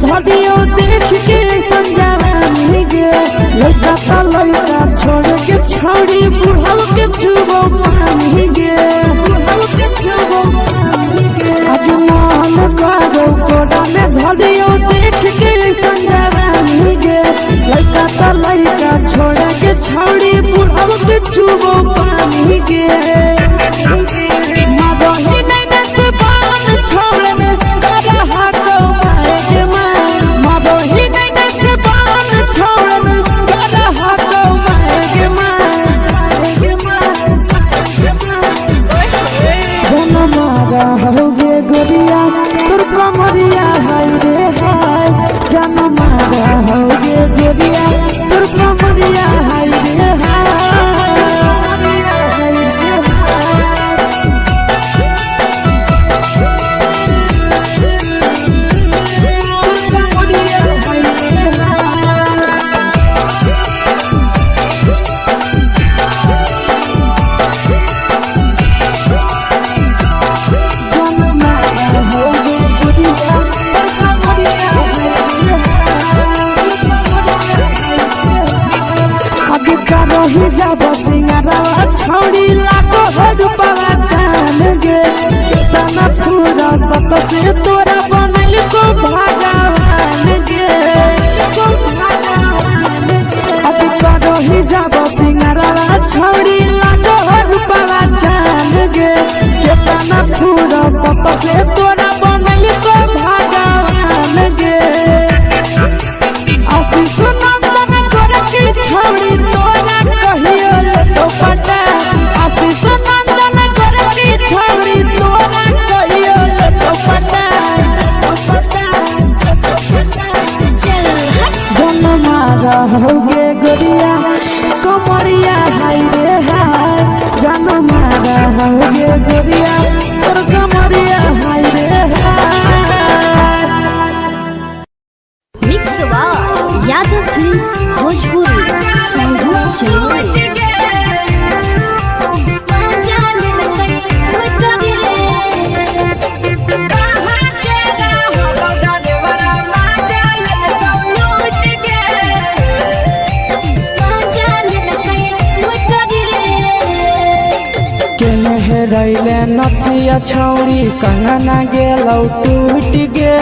धदियो देख के संजवानी गे लड़का ता लड़का छोड़ के छौड़ी बुढ़ाव के छुबो पानी गे बुढ़ाव के छुबो पानी गे आज मन करो कोड़ा में धदियो देख के संजवानी गे लड़का ता लड़का छोड़ के छौड़ी बुढ़ाव के छुबो पानी गे मदही नहीं न से बान छोड़ में करा हाथो मारे मदही नहीं न से बान छोड़ में करा हाथो मारे जन मारा होगे गोरिया तोर कमरिया हाय रे हाय जन मारा होगे गोरिया तोर कमरिया हाय रे हाय ही जब सिंगारा छौड़ी लाखो रुपवा जान गे कितना पूरा सत से तोरा बनल को भगवान गे अब करो ही जब सिंगारा छौड़ी लाखो रुपवा जान गे कितना पूरा सत से तोरा बनल को भगवान गे आशीष नंदन कर की छौड़ी तोरा कहियो ले तो पटा आशीष नंदन कर की छौड़ी तोरा कहियो ले तो पटा जन मारा होगे गोरिया कमरिया हाय रे हाय जन मारा होगे गोरिया तोर कमरिया हाय रे हाय मिक्स वाव यादव फिल्म्स भोजपुरी संगीत चैनल रैले नथिया छौड़ी कंगना गेलौ टूट गे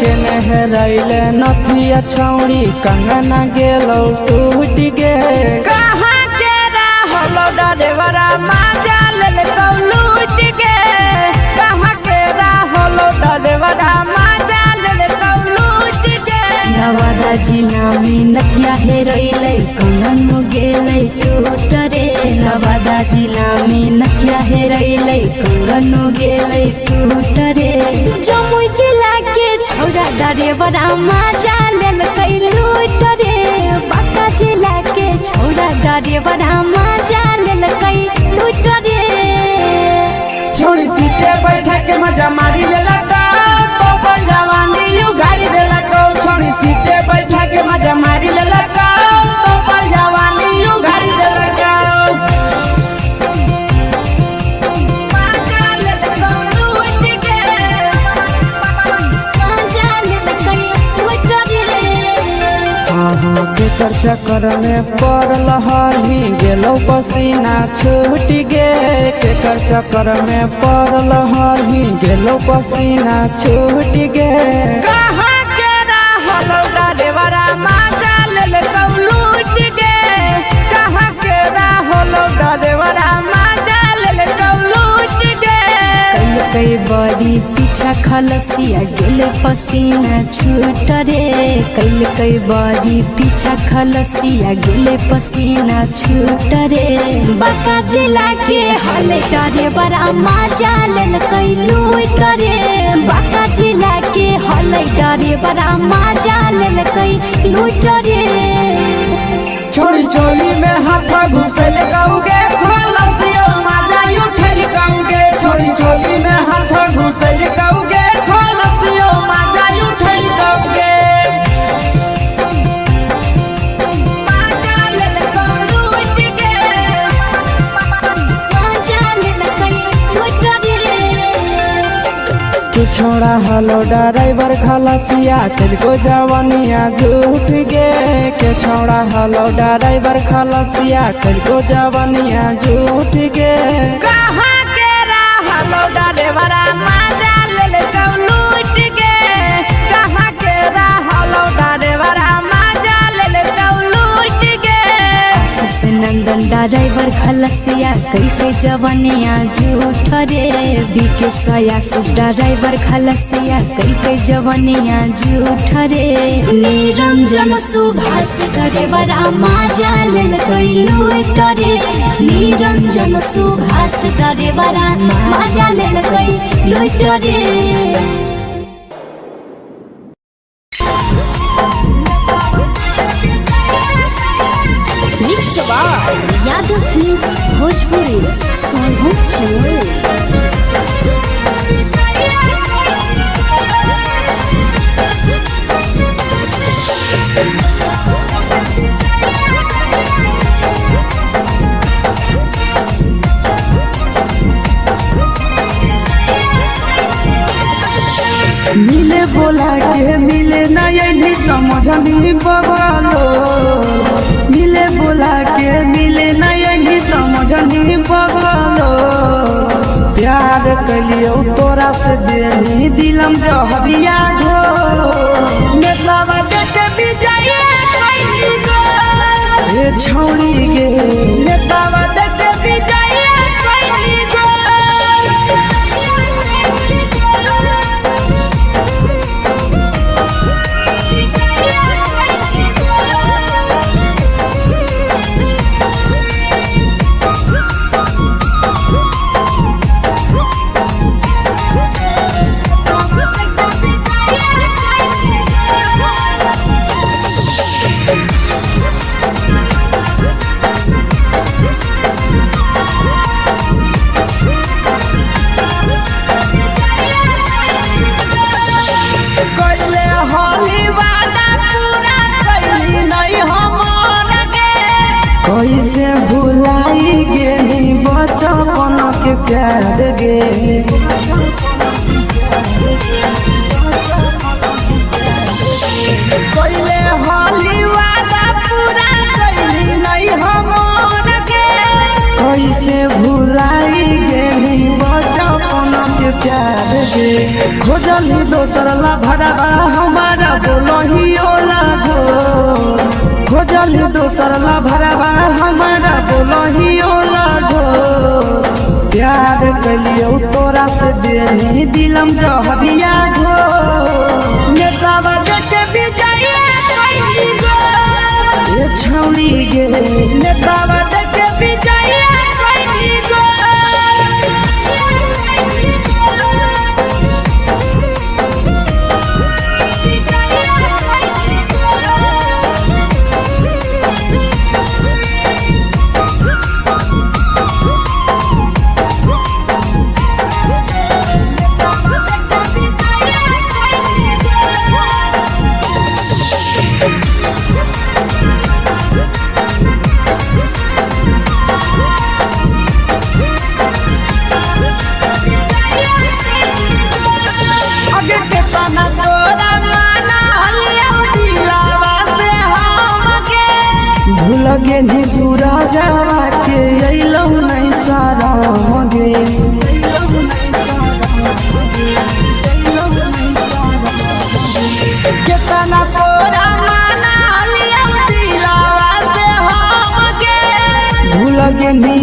केने रैले नथिया छौड़ी कंगना गेलौ टूट गे कहाँ के रहलो डरेवरा माजा लेलकौ लूट गे कहाँ के रहलो डरेवरा माजा लेलकौ लूट गे नवादा जिला में नथिया हेरैलै कंगन गेलै टूट रे नवादा जिला में नथिया हेरैलै कंगन गेलै टूट रे जमुई जिला के छौरा ड्राइवरा मजा लेल कई लूट रे बाका जिला के छौरा ड्राइवरा मजा लेल कई लूट रे छोड़ी सीटे बैठा के मजा मारी लेला तो अपन जवानी यू गाड़ी देला को छोड़ी सीटे बैठा के मजा मारी लेला तो अपन जवानी यू गाड़ी देला को के चक्कर में पड़ल हही गेलो पसीना छूट गे के चक्कर में पड़ल हही गेलो पसीना छूट गे कहाँ के रहलो ड्राइवरा मजा लेल तो लूट गे कहाँ के रहलो ड्राइवरा मजा लेल तो लूट गे कई बड़ी पीछा खलसिया गेले पसीना छूट रे कई बड़ी पीछा खलसिया गेले पसीना छूट रे बाका जिला के हले डरे बड़ा मजा लेल कई लूट रे बाका जिला के हले डरे बड़ा मजा लेल कई लूट रे छोड़ी चोली में हाथ घुसल गौगे खलसियो मजा उठल गौगे छोड़ी चोली में हाथ घुसल गौगे खलसियो मजा उठल गौगे मजा लेल लूट गे मजा लेल कई लूट रे तू छोड़ा हलो ड्राइवर खलसिया तेरे जवानिया झूठ गे के छोड़ा हलो ड्राइवर खलसिया तेरे जवानिया झूठ गे कहाँ के रहलो ड्राइवरा मजा लेल तो लूट गे कहाँ के रहलो ड्राइवरा मजा लेल तो लूट गे आशीष नंदन ड्राइवर खलसिया कई जवानिया झूठ रे बीके आशीष ड्राइवर खलसिया कई जवानिया झूठ रे निरंजन सुभाष ड्राइवरा मजा लेल कई लूट रे निरंजन सुभाष ड्राइवरा मजा लेल कई लूट रे यादव फिल्म्स भोजपुरी सोनू चोर मिले बोला के मिले नहीं समझनी बगलो मिले बोला के मिले नहीं समझनी बगलो प्यार कलियो तोरा से देनी दिलम जहरिया घो नेतलावा देखे बिजाइए कोई गो ए छौड़ी गे नेतलावा देखे बिजाइए कोई गो कैसे भुलाई गेली बचपन के प्यार गे कैले होली वादा पूरा कैली नहीं हमर गे कैसे भुलाई गेली बचपन के प्यार गे खोजली दोसर ला भरवा हमारा बोलही ओला जो खोजली दोसर ला भरवा हमारा बोलही ओला जो प्यार कलियो तोरा से देनी दिलम जहरिया घो नेतावा देखे बिजाइए कोई गो ये छौड़ी गे नेतावा देखे बिजाइए कोई गो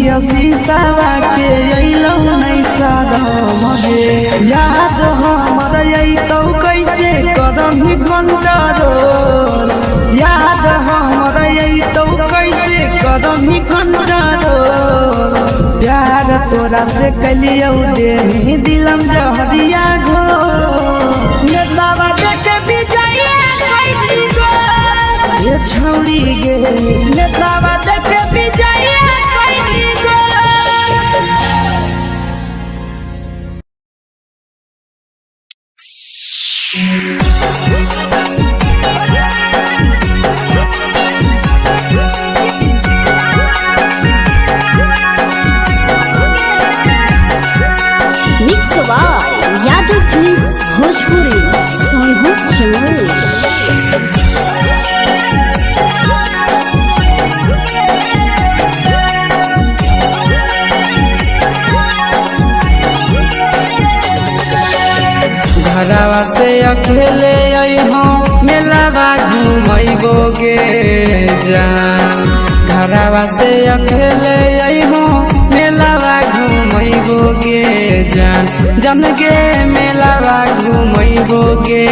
पिया शीशावा के अइलौ नहीं सादम गे याद हमर अइतौ कैसे करही कंट्रोल याद हमर अइतौ कैसे करही कंट्रोल प्यार तोरा से कलियौ देही दिलम जहरिया घो नेतावा देखे विजया कैली गो ये छौड़ी गे नेतावा देखे विजया कैली गो mix by Yadav films Bhojpuri Sonu channel. घरवा से अकेले अइहो मेलावा घूमैबो गे जान घरवा से अकेले अइहो मेलावा घूमैबो गे जान जन गे मेलावा घूमैबो गे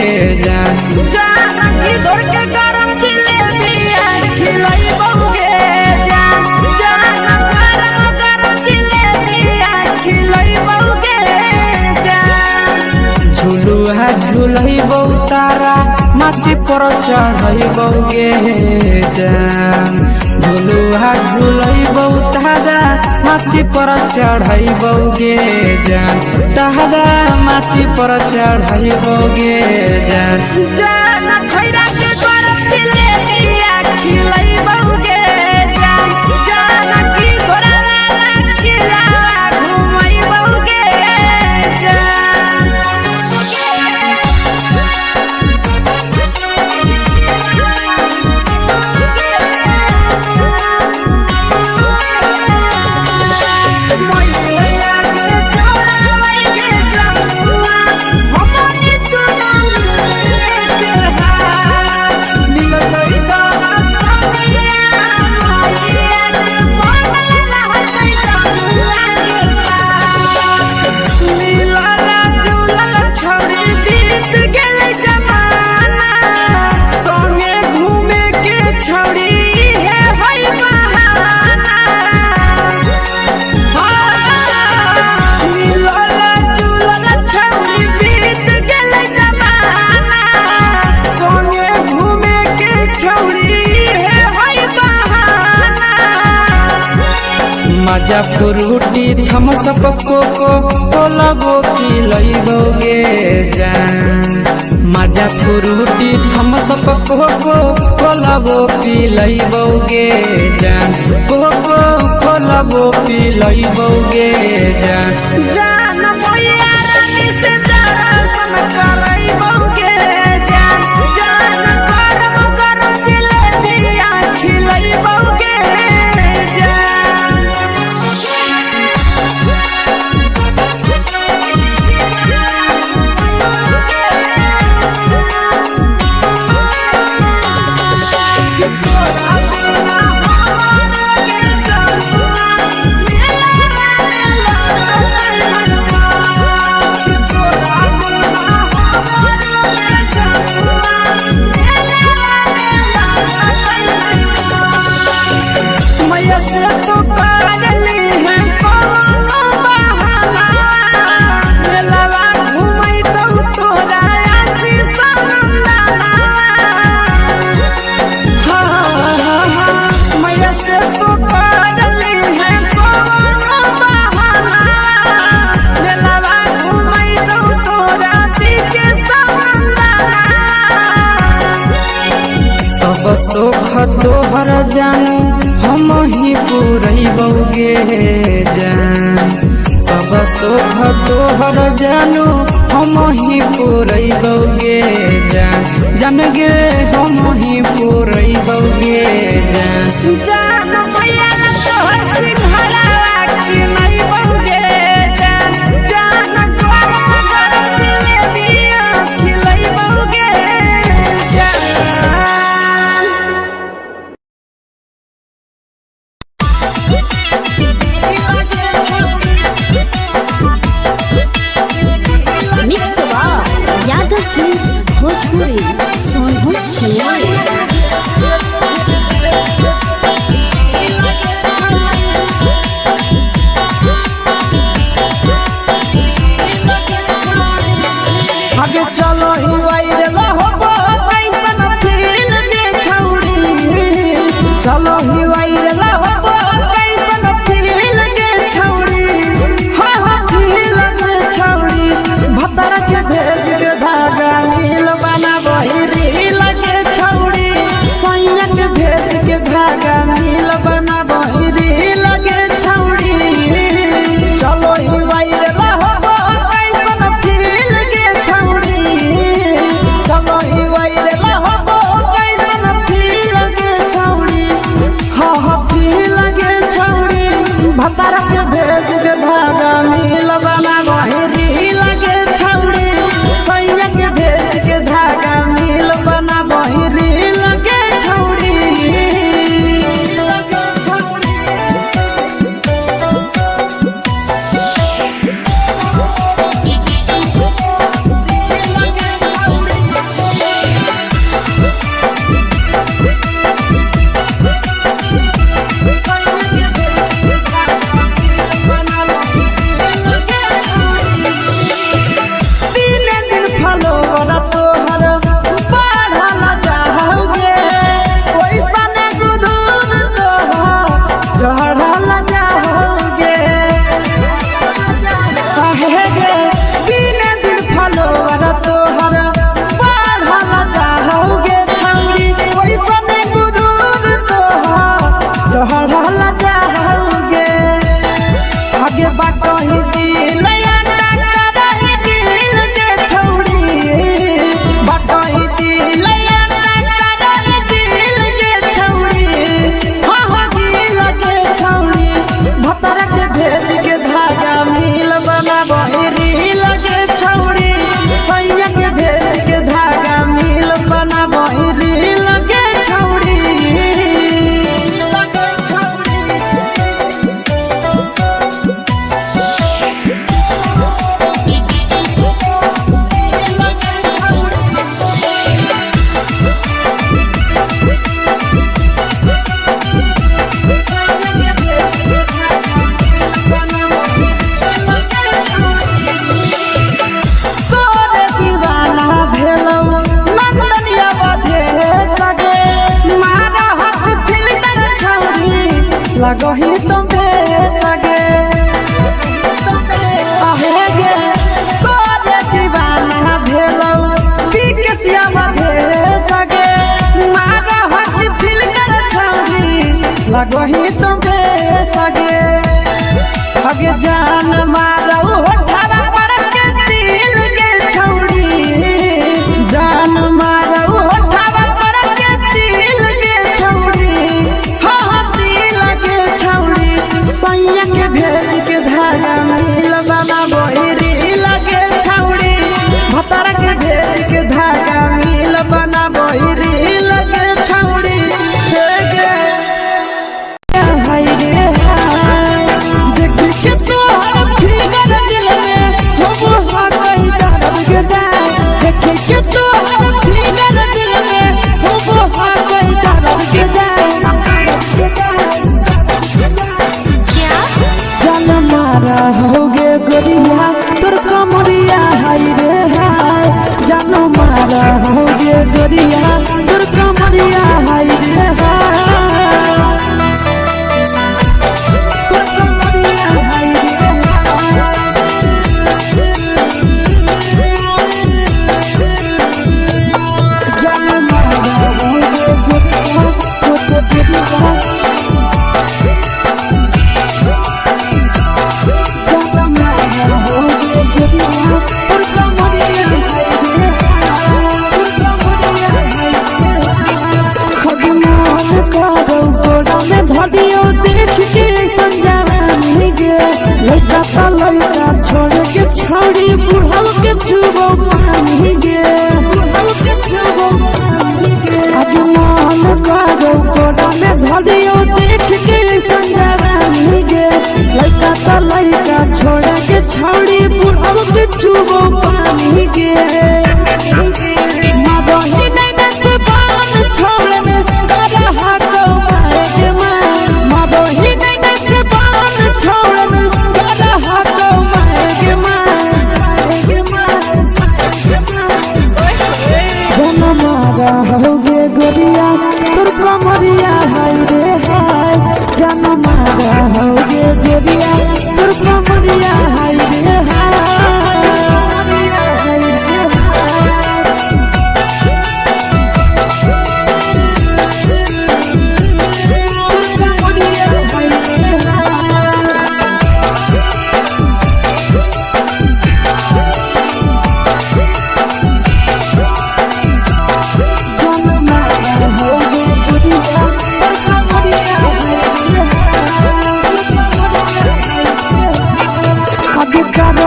जान जान की दौड़ के गरम जिलेबिया खिलैबो गे जान जान गरम जिलेबिया खिलैबो गे जान झुलुहा झुलैबो तारा माची पर चढ़ैबो गे जान झुलुहा झुलैबो तारा माची पर चढ़ैबो गे जान तारा माची पर चढ़ैबो गे जान जान खैरा के गरम जिलेबिया खिलैबो गे जान जान की घोड़ावाला खिलावा घुमैबो गे जान मजा फ्रूटी थमसप कोको कोलाबो पिलैबो गे जान मजा फ्रूटी थमसप कोको कोलाबो पिलैबो गे जान कोको कोलाबो पिलैबो गे जान जान भैया रानी से दर्शन करैबो गे जान जान गरम गरम जिलेबिया खिलैबो गे जान सुख तोहर जानू हम ही पुरैबो गे जान सब सुख तोहर जानू हम ही पुरैबो गे जान जान गे हम ही पुरैबो गे जान जान भैया तोहर सिंघरावा की नहीं बौगे जान जान गरम गरम जिलेबिया खिलैबो गे जान भेज के धागा मिल बना बहिरी लगे छौड़ी सैया के भेज के धागा मिल बना बहिरी लगे छौड़ी लगही तुम्हे सगे आहे गे तोरे दीवाना भेलौ बिकसिया बधे सगे मारा हसी फिल्टर छौरी लगही तुम्हे सगे अगे जान मारौ होठवा पर के दिल के छौरी जान मारौ होठवा पर के दिल के छौरी सैया के भेज के धागा मिल बना बहिरी लगे छौड़ी भतारा के भेज के धागा मिल बना बहिरी लगे छौड़ी देख के तोहर फिगर दिल में हम कहीं दर्द के देख के तोहर फिगर दिल में हम कहीं दर्द के मारा होगे गोरिया तोर कमरिया हाय रे हाय जानो मारा होगे गोरिया तोर कमरिया हाय रे हाय तोर कमरिया हाय रे जानो मारा होगे गोरिया तोर कमरिया लड़का छोड़ के छौड़ी बुढ़ाव के छुबो पानी गे आज मन करो कोड़ा में धरियो देख के संजवानी गे लड़का छोड़ के छौड़ी बुढ़ाव के छुबो पानी गे मदही नहीं से बान छोड़ में रहा तो मारे के मदही नहीं से बान छोड़ में रहा तो मारे के जन मारा होगे गोरिया तोर कमरिया हाय रे हाय जन मारा होगे गोरिया तोर कमरिया हाय रे हाय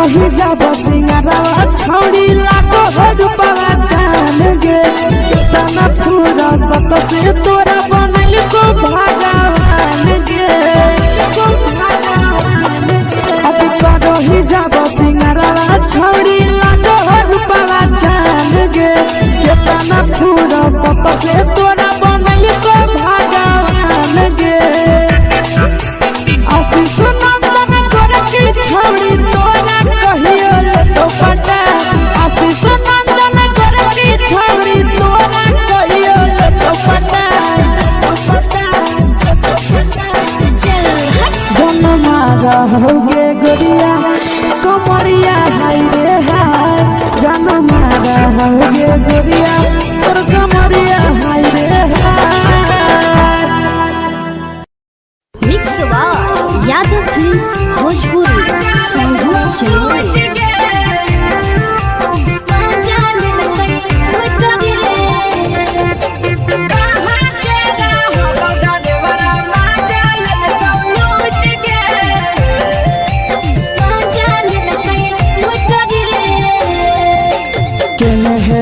रही जब सिंगारवा छौड़ी लाखो रुपवा जान गे कितना पूरा सत से तोरा बनल को भगवान गे अभी रही जब सिंगारवा छौड़ी लाखो रुपवा जान गे कितना पूरा सत से तोरा बनल को भगवान गे आशीष नंदन गोरखी छौड़ी तोरा कहियो तो पटा आशीष नंदन गोरखी छौड़ी तोरा कहियो तो पटा जन्मा रहोगे गोरिया कमरिया हाय रे हाय जन्मा रहोगे गोरिया और कमरिया हाय रे हाय। Mix by Yadav films Bhojpuri संगीत चैनल।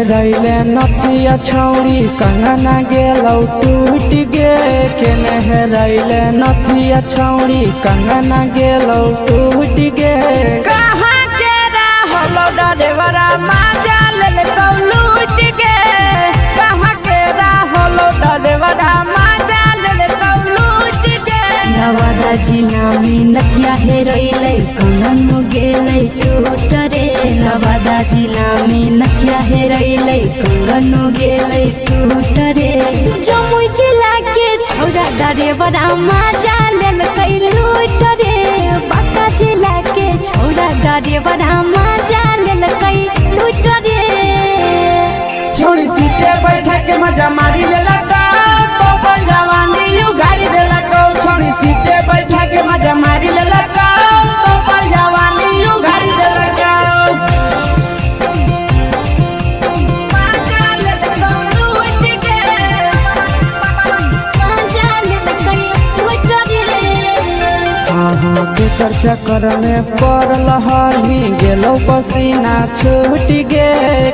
रैले नथिया छौड़ी कंगना गेलौ टूट गे केने रैले नथिया छौड़ी कंगना गेलौ टूट गे कहाँ के रहलो डरेवरा माजा लेलकौ लूट गे कहाँ के रहलो डरेवरा माजा लेलकौ लूट गे नवादा जिला में नथिया हेरैलै कंगन गेलै टूट रे नवादा जिला में नथिया हेरैलै कंगन गेलै टूट रे जमुई जिला के छौड़ा डरेवरा माजा लेलकै लूट रे बांका जिला के छौड़ा डरेवरा माजा लेलकै लूट रे छोड़ी सीटे बैठा के मजा मारी लेलकौ तो अपन जवानी यू गाड़ी देलकौ छोड़ी सीटे बैठा के मजा मारी लेलकौ तो अपन जवानी यू गाड़ी देलकौ माजा लेलकौ लूट गे माजा लेलकै लूट रे केकर चक्कर में पड़ल हली गेलौ पसीना छूट गे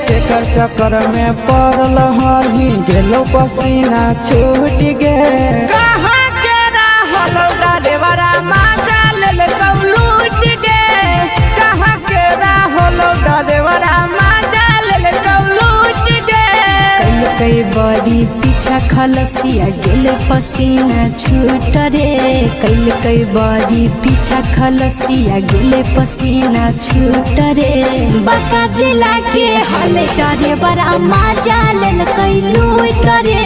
केकर चक्कर में पड़ल हली गेलौ पसीना छूट गे कहाँ के रहलो डरेवरा माजा लेलकौ लूट गे कहाँ के रहलो डरेवरा माजा लेलकौ लूट गे कई बड़ी पीछा खलसिया गेले पसीना छूट रे कई बड़ी पीछा खलसिया गेले पसीना छूट रे बांका जिला के हले डरे बड़ा माजा लेलकै लूट रे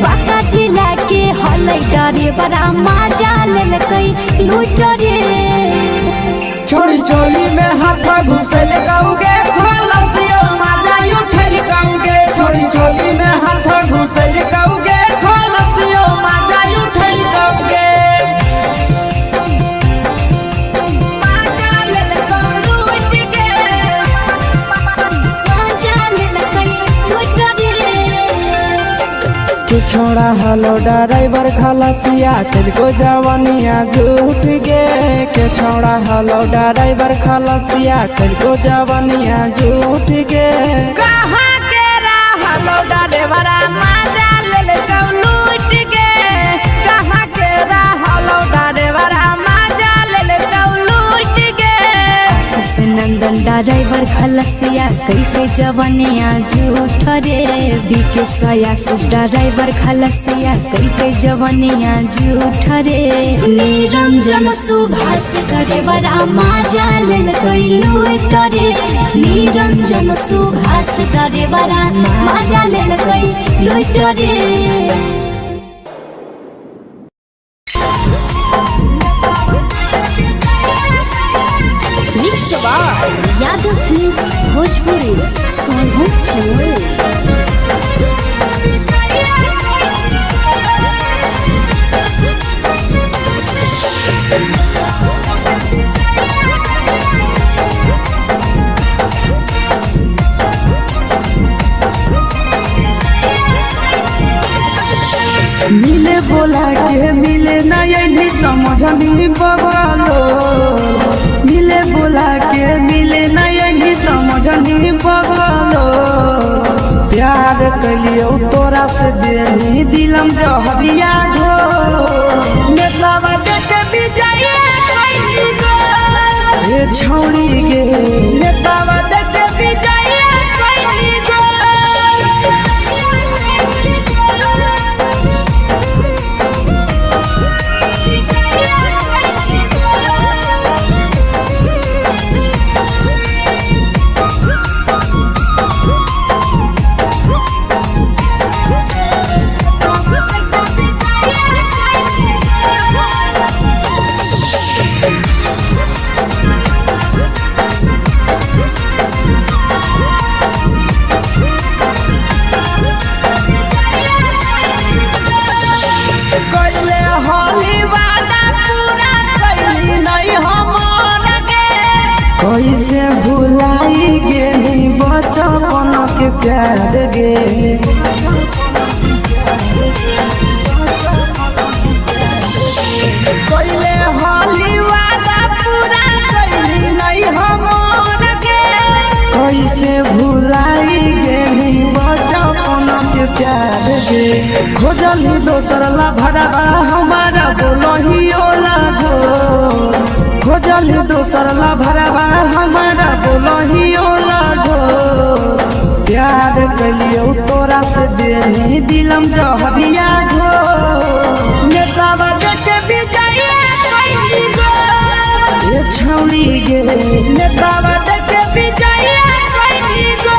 बांका जिला के हले डरे बड़ा माजा लेलकै लूट रे छोड़ी चोली में हाथ घुसल कौगे खलसियो माजा उठल कौगे छोड़ी चोली में हाथ घुसल कौगे खलसियो माजा उठल कौगे माजा लेलकौ लूट गे माजा लेलकै लूट रे तू छोड़ा हलो ड्राइवर खलसिया तेरे जवानिया झूठ गे के छोड़ा हलो ड्राइवर खलसिया तेरे जवानिया झूठ गे कहाँ के रहलो डरेवरा माजा लेलकौ लूट गे कहाँ के रहलो डरेवरा माजा लेलकौ लूट गे आशीष नंदन ड्राइवर खलसिया कई जवनिया झूठ रे बीके आशीष ड्राइवर खलसिया कई जवनिया झूठ रे निरंजन सुभाष ड्राइवरा माजा लेलकै लूट रे निरंजन सुभाष ड्राइवरा माजा लेलकै लूट रे यादव फिल्म्स भोजपुरी संगीत चैनल। मिले बोला के मिले ना ये समझ नहीं बवालो मिले बोला के मिले कलियो तोरा से देनी दिलम जहरिया घो नेतावा देखे विजय कैली गो हे छौड़ी गे नेतावा देखे विजय कैली गो कैसे भुलाई गेली बचपन के प्यार गे कैले होली वादा पूरा कैली नहीं हमर के कैसे भुलाई गेली बचपन के प्यार गे खोजली दोसर ला भरवा हमारा बोलही ओला झो खोजली दोसर ला भरवा हमारा बोलही ओला झो प्यार कलियो तोरा से देनी दिलम जहरिया घो नेतावा देखे विजय कैली गो ये छौड़ी गे नेतावा देखे विजय कैली गो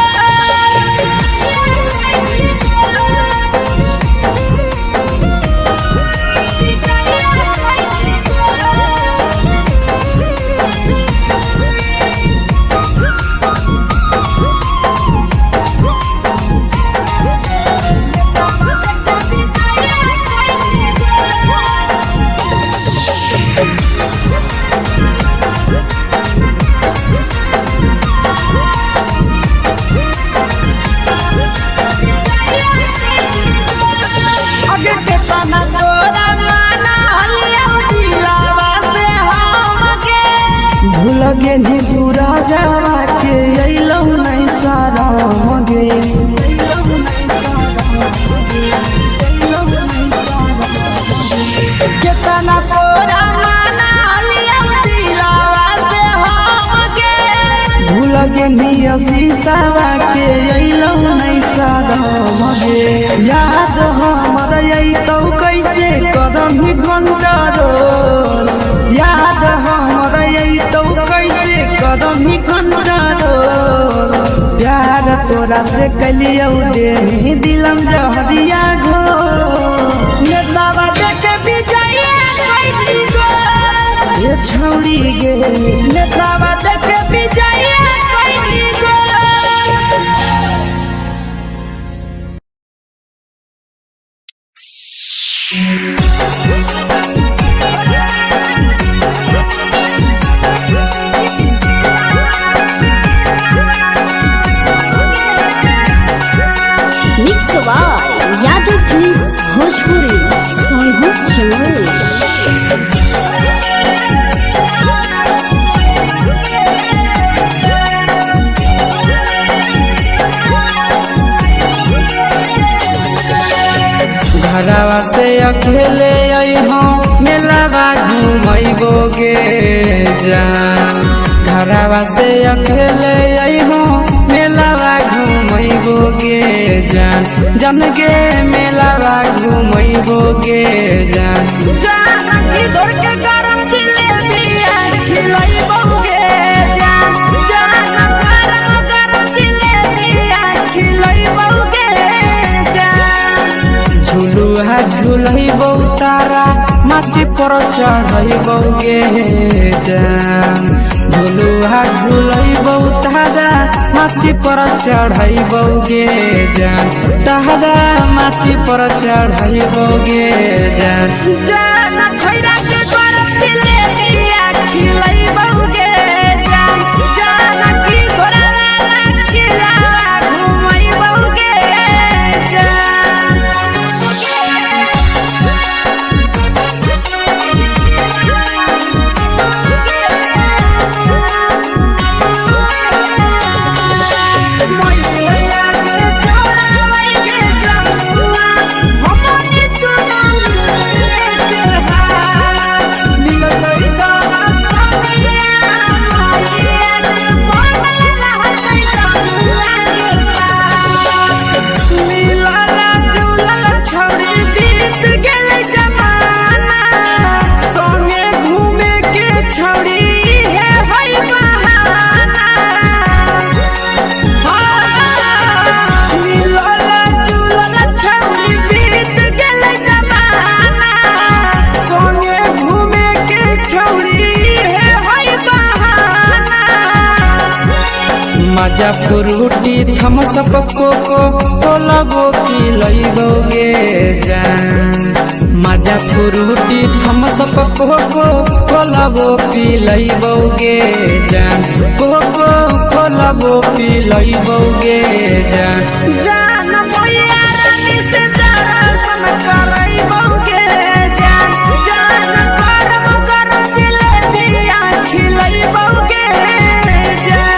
भूल गेली सूरजवा के अइलौ नहीं साराम गे केतना तोरा माना लिया दिलावा से हमके भूल गेली शीशावा के अइलौ नहीं साराम गे याद हमर अइतौ कैसे करही कंट्रोल याद हमर अइतौ कैसे करही कंट्रोल प्यार तोरा से कलियो देनी दिलम जहरिया घो नेतावा देखे विजय कैली गो ये छौड़ी गे नेतावा देखे विजय कैली गो mix by Yadav films Bhojpuri Sonu Chamoli घरवा से अकेले अइहो मेलावा घूमैबो गे जान घरवा से अकेले अइहो मेलावा घूमैबो गे जान जन गे मेलावा घूमैबो गे जान जान की दौड़ के गरम जिलेबिया खिलैबो गे जान जान गरम जिलेबिया खिलैबो गे जान झुलुहा झुलैबो तारा माची पर चढ़ैबो गे जान झुलुहा झुलैबो तारा माची पर चढ़ैबो गे जान तारा माची पर चढ़ैबो गे जान जान खैरा के गरम जिलेबिया खिलैबो गे जान जान की घोड़ा खिलावा घुमैबो गे जान मजा फ्रूटी थम्स अप कोको कोला वो पी लइबोगे जान मजा फ्रूटी थम्स अप कोको कोला वो पी लइबोगे जान कोको कोला वो पी लइबोगे जान जान मोया रानी से दर्शन करइबोगे जान जान करम करम जिलेबिया खिलइबोगे जान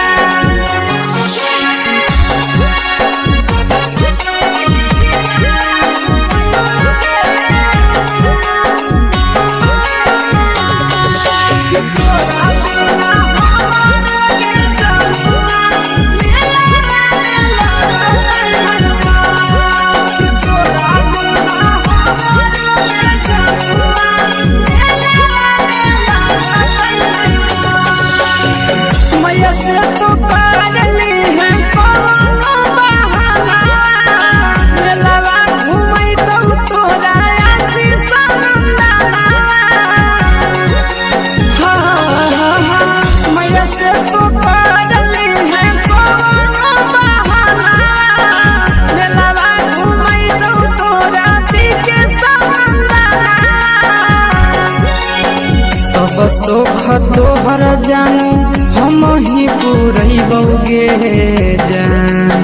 मैया से तो पागली है कोनो बहाना मेलावा घूमै तो तोरा आसी सनंदाना मैया से तो पागली है कोनो बहाना मेलावा घूमै तो तोरा पीछे सनंदाना सब सुख तोहर जानू हम ही पूरइबोगे जान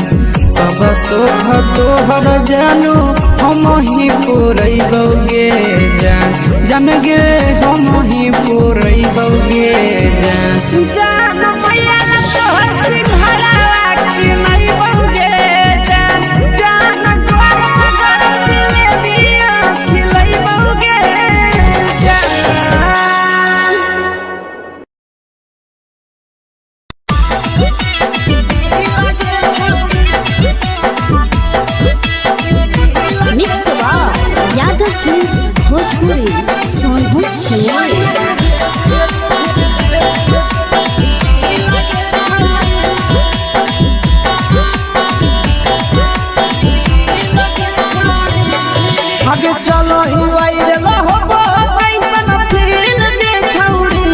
सब सुख तोहर जानू हम ही पूरइबोगे जान जान गे हम ही पूरइबोगे जान जान मैया तोहर सिंघरावा की नहीं बौगे जान जान गरम गरम जिलेबिया खिलइबोगे जान मिक्स यादव फिल्म्स भोजपुरी सोनू आगे चलो ही वायरल होबो कैसन फील दे छौड़ी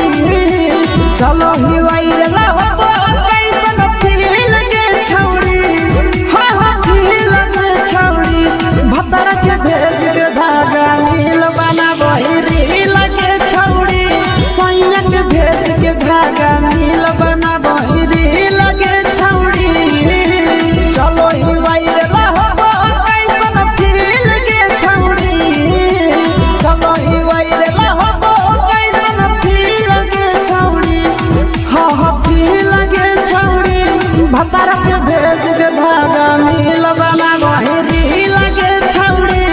चलो ही वायरल होबो कैसन फील दे छौड़ी हाँ फील दे छौड़ी भतर के भेज के धागा नील बना बहिरी लगे छौड़ी सैया के भेज के धागा नील बना बहिरी लगे छौड़ी चलो ही वायरल होबो कैसन फील दे छौड़ी चलो ही वायरल होबो कैसन फील दे छौड़ी हाँ फील दे छौड़ी भतर के भेज के धागा नील बना बहिरी लगे छौड़ी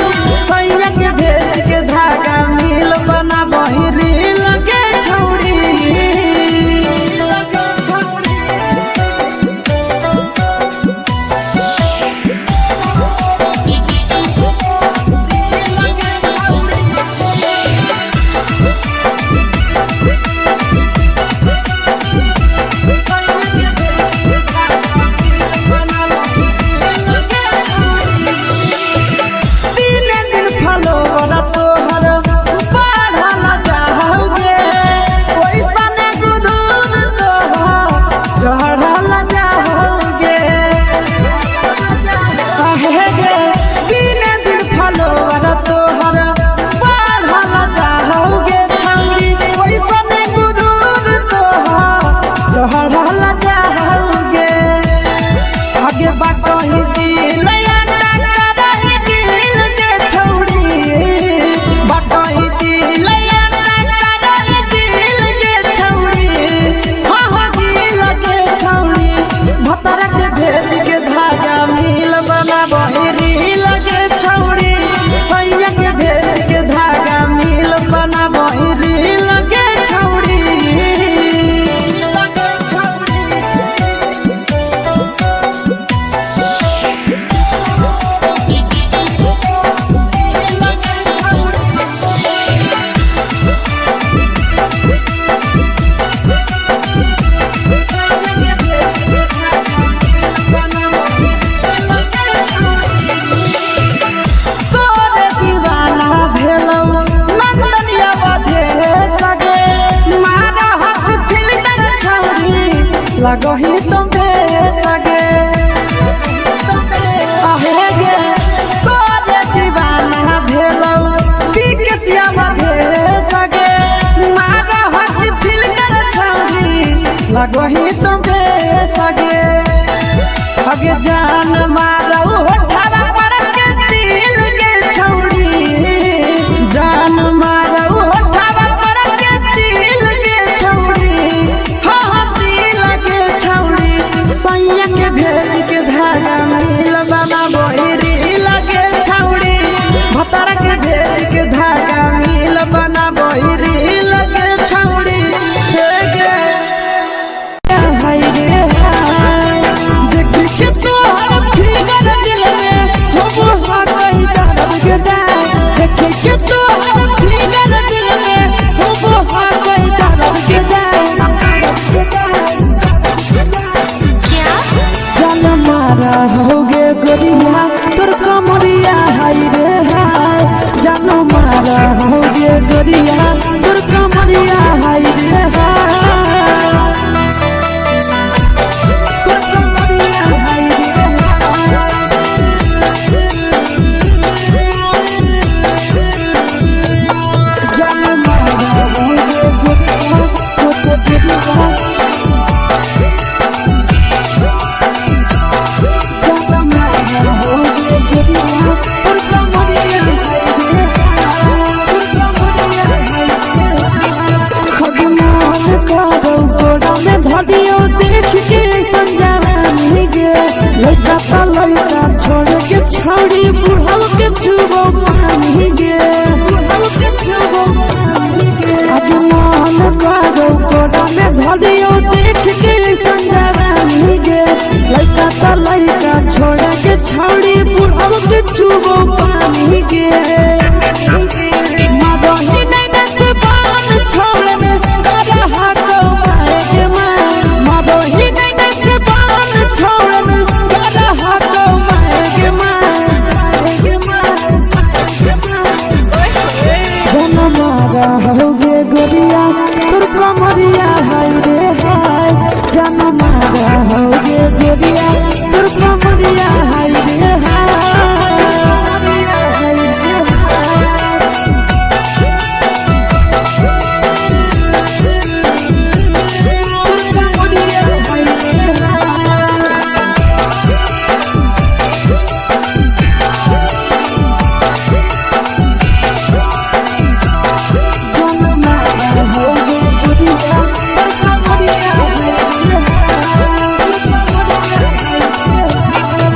सैया के भेज के धागा नील बना बहिरी लगे छौड़ी लगही तुम्हें सगे आहे गे तोरे दीवाना भेलौ पी के सियावा भे सगे मारा हंसी फिल्टर छौरी लगही तुम भे सगे अगे जान मारौ होठवा पर के दिल के छौरी जान मारौ होठवा पर के दिल के छौरी हाँ दिल के छौरी सैया के भेज के धागा मिल बाबा बोहरी लगे छौरी भतर के भेज के धागा मिल बना बोहरी लगे छौरी हे गे हाय रे हाय देख के तोहर फिगर दिल में हम हाथ ही दर्द के दाग देख के तोहर फिगर दिल में हम हाथ ही दर्द के जान मारा होगे गोरिया तोर कमरिया हाय रे हाय जान मारा होगे गोरिया तोर कमरिया हाय रे हाय तोर कमरिया हाय रे जान मारा होगे गोरिया तोर कमरिया धरियो देख के संजवानी गे लड़का ता लड़का छोड़ के छौड़ी बुढ़ाव के छुबो पानी गे बुढ़ाव के छुबो पानी गे आज मन करो कोड़ा में धरियो देख के संजवानी गे लड़का ता लड़का छोड़ के छौड़ी बुढ़ाव के छुबो पानी गे मदही नैना से बान छोड़ में करा हाथों मारे के मदही नैना से बान छोड़ में करा हाथों मारे के जन मारा होगे गोरिया तोर कमरिया हाय रे हाय जन मारा होगे गोरिया तोर कमरिया हाय रे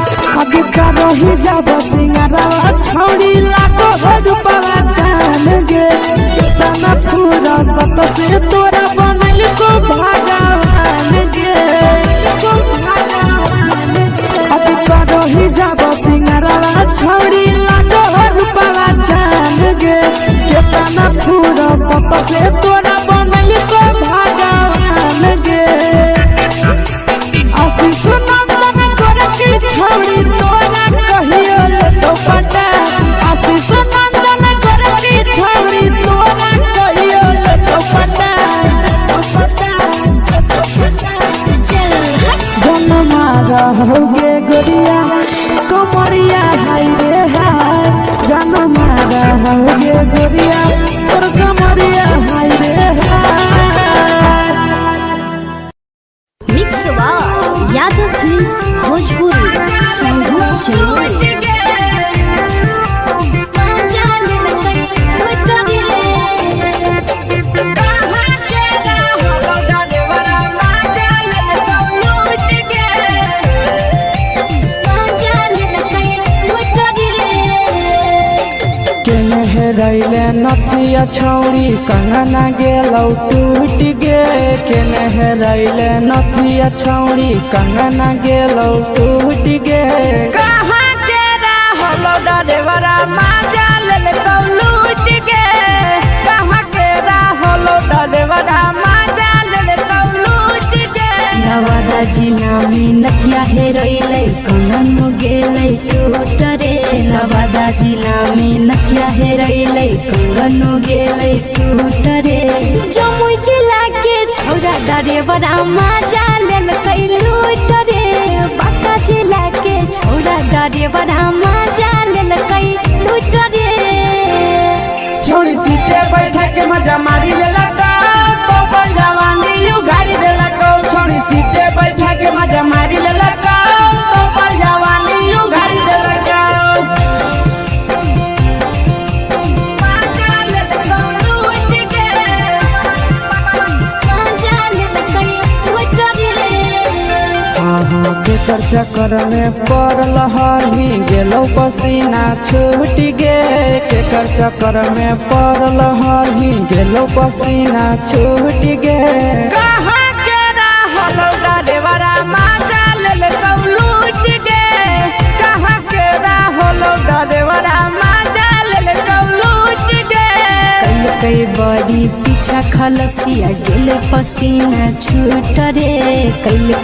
ही जब सिंगारवा छौड़ी लाखो रुपवा जान गे तना पूरा सत से तोरा बनल को भगवान गे अब करो ही जब सिंगारवा छौड़ी लाखो रुपवा जान गे तना पूरा सत से तोरा बनल को भगवान गे आशीष नंदन कर के छौड़ी तोरा कहियो ले तो पटा आशीष नंदन कर के छौड़ी तोरा कहियो ले तो पटा जन मारा होगे गोरिया कमरिया हाय रे हाय जन मारा होगे गोरिया तोर कमरिया हाय रे हाय मिक्स यादव फिल्म्स भोजपुरी संगीत चैनल रैले नथिया छौड़ी कंगना गेलौ टूट गे केने रैले नथिया छौड़ी कंगना गेलौ टूट गे कहाँ के रहलो डरेवरा माजा लेलकौ लूट गे कहाँ के रहलो डरेवरा माजा लेलकौ लूट गे नवादा जिला में नथिया हेरोइलै कंगन गेलै टूट रे नवादा जिला में नथिया हेरोइलै कंगन गेलै टूट रे जमुई जिला के छौरा डरेवरा मजा लेलकै लूट रे बांका जिला के छौरा डरेवरा मजा लेलकै लूट रे छोड़ी सीटे बैठा के मजा मारी लेला तो अपन जवानी यू गाड़ी देला को छोड़ी सीटे बैठा के मजा मारी लेला तो अपन जवानी यू गाड़ी देला को के चक्कर में पड़ल हही गेलो पसीना छूट गे के चक्कर में पड़ल हही गेलो पसीना छूट गे कहाँ के रहलो डरेवरा मजा लेलकौ लूट गे कहाँ के रहलो डरेवरा मजा लेलकौ लूट गे कई बड़ी पीछा खलसिया गेले पसीना छूट रे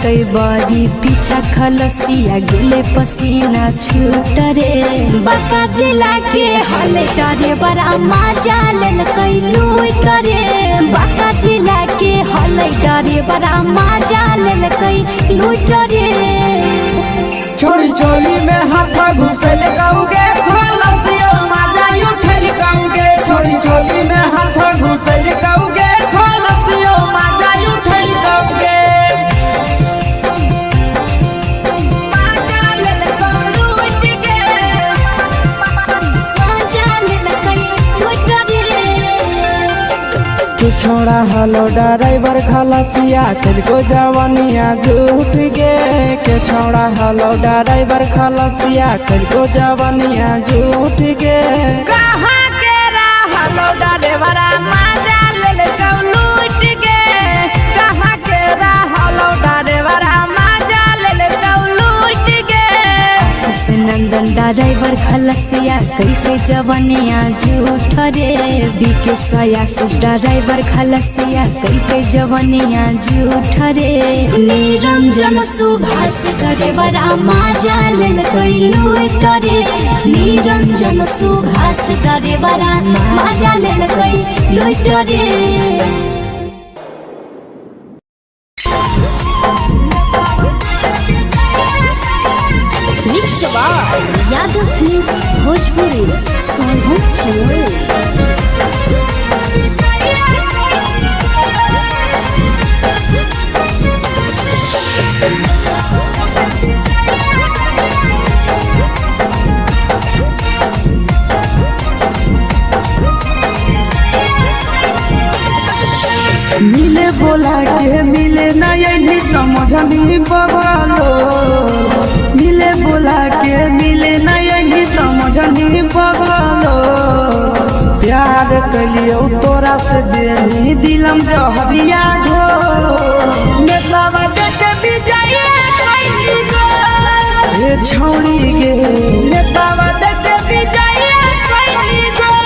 कई बड़ी पीछा खलसिया गेले पसीना छूट रे बांका जिला के हले डरे बड़ा मजा लेलकै लूट रे बांका जिला के हले डरे बड़ा मजा लेलकै लूट रे छोड़ी चोली में हाथ घुसल गौगे खलसियो मजा उठल गौगे छोड़ी चोली में हाथ घुसल गौगे खलसियो मजा उठल गौगे छोड़ा हलो ड्राइवर खलसिया तुझको जवानिया झूठ गे के छोड़ा हलो ड्राइवर खलसिया तुझको जवानिया झूठ गे कहाँ के हलो ड्राइवर मजा लेलकौ लूट गे कहाँ के हलो ड्राइवर मजा लेलकौ लूट गे नंदन ड्राइवर खलसिया कई जवानिया झूठ रे बीके आशीष ड्राइवर खलसिया कई जवानिया झूठ रे निरंजन सुभाष ड्राइवर मजा लेलकै लूट रे निरंजन सुभाष ड्राइवर मजा लेलकै लूट रे यादव फिल्म्स भोजपुरी सोनभद्र चैनल मिले बोला के मिले ना यही समझनी बवालो मिले बोला के मिले ना यही समझनी बवालो प्यार कलियो तोरा से देनी दिलम जहरिया घो नेतावा देखे विजय कैली गो ये छौड़ी गे नेतावा देखे विजय कैली गो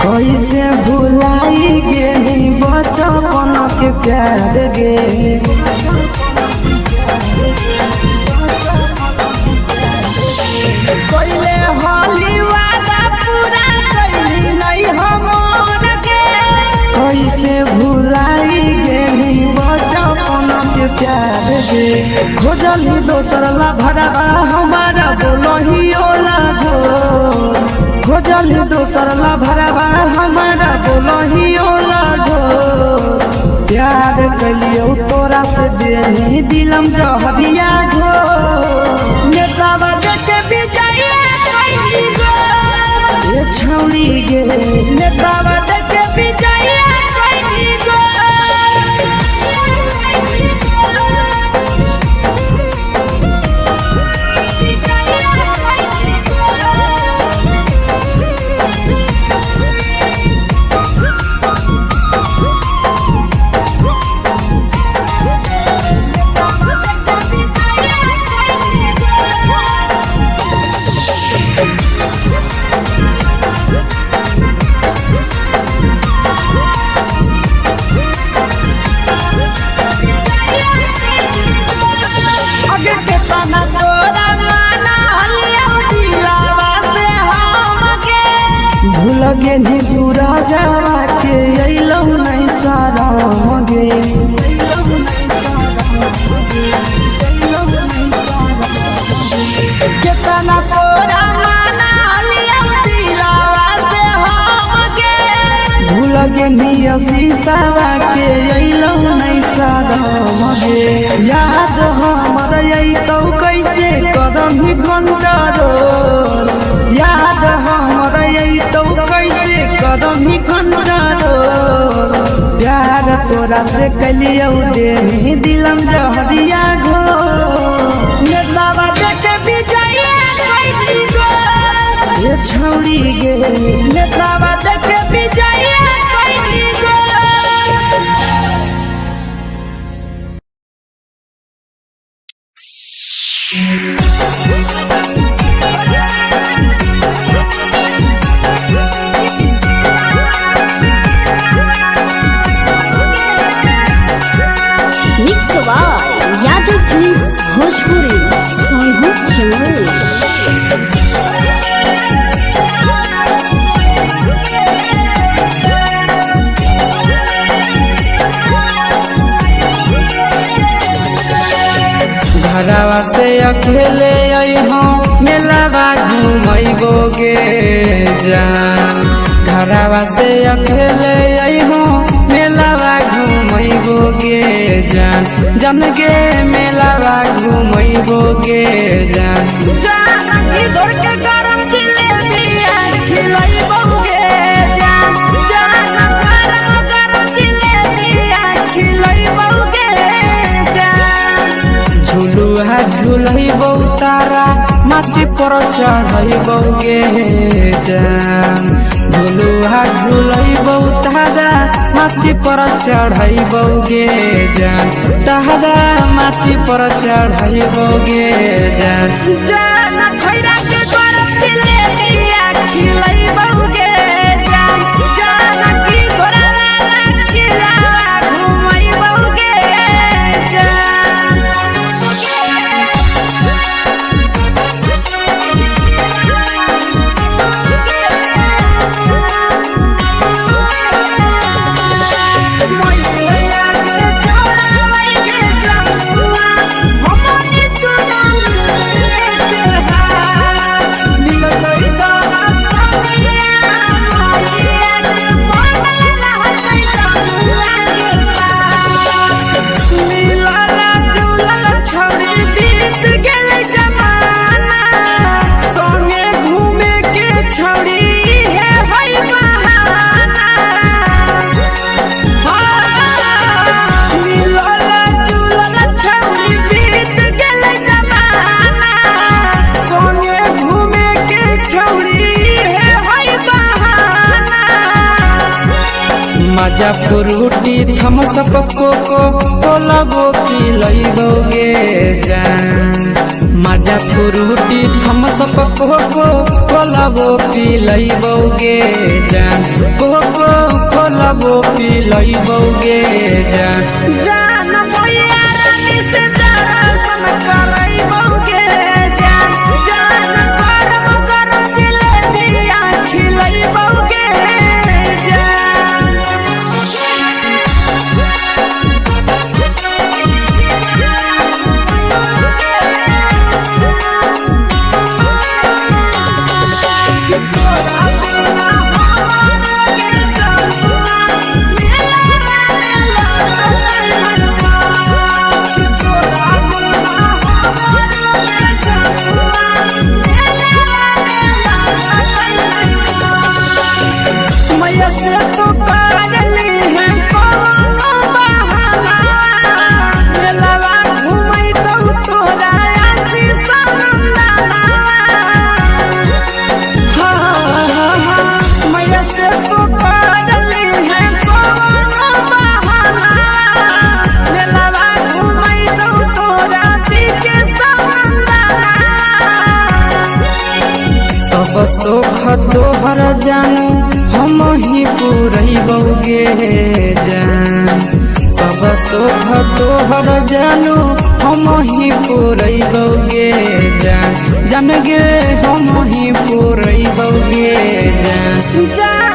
कैसे भुलाई गेली बचपन के प्यार गे कैले होली वादा पूरा कैली नहीं हमर गे कैसे भुलाई गेली बचपन के प्यार गे खोजली दोसर ला भरवा हमारा बोलही ओला जो खोजली दोसर ला भरवा हमारा बोलही ओला जो प्यार कलियो तोरा से देनी दिलम जहरिया घो नेतावा देखे विजय लगे नी सूरजवा के अइलौ नहीं साराम गे कितना तोरा माना लिया दिलावा से हम गे भूल गे नी शीशावा के अइलौ नहीं साराम गे याद हमर अइतौ कैसे करही कंट्रोल याद हमर अइतौ कैसे करही कंट्रोल प्यार तोरा से कलियौ देही दिलम जहरिया घो नेतावा देखे विजय कैसी गो ये छौड़ी गे नेतावा देखे विजय कैसी गो mix by Yadav films Bhojpuri Sonu चमल। घरवा से अकेले अइहो मेलावा घूमैबो गे जान घरवा से अकेले अइहो मेलावा घूमैबो गे जान जन गे मेलावा घूमैबो गे जान जान इधर के गरम जिलेबिया खिलैबो गे जान जान गरम जिलेबिया खिलैबो गे जान झुलुहा झुलैबो तारा माची पर चढ़ैबो गे जान झुलुहा झुलैबो तारा माची पर चढ़ैबो गे जान तारा माची पर चढ़ैबो गे जान जान खैरा के गरम जिलेबिया खिलैबो गे जान जान की घोड़ावाला खिलावा घुमैबो गे जान मजा फ्रूटी थम्स अप कोको कोलाबो पिलैबो गे जान मजा फ्रूटी थम्स अप कोको कोलाबो पिलैबो गे जान कोको कोलाबो पिलैबो गे जान जान भैया रानी से दर्शन करैबो गे जान जान गरम गरम जिलेबिया खिलैबो गे जान सब सुख तोहर जानू हम ही पूरैबो गे जान सब सुख तोहर जानू हम ही पूरैबो गे जान जान गे हम ही पूरैबो गे जान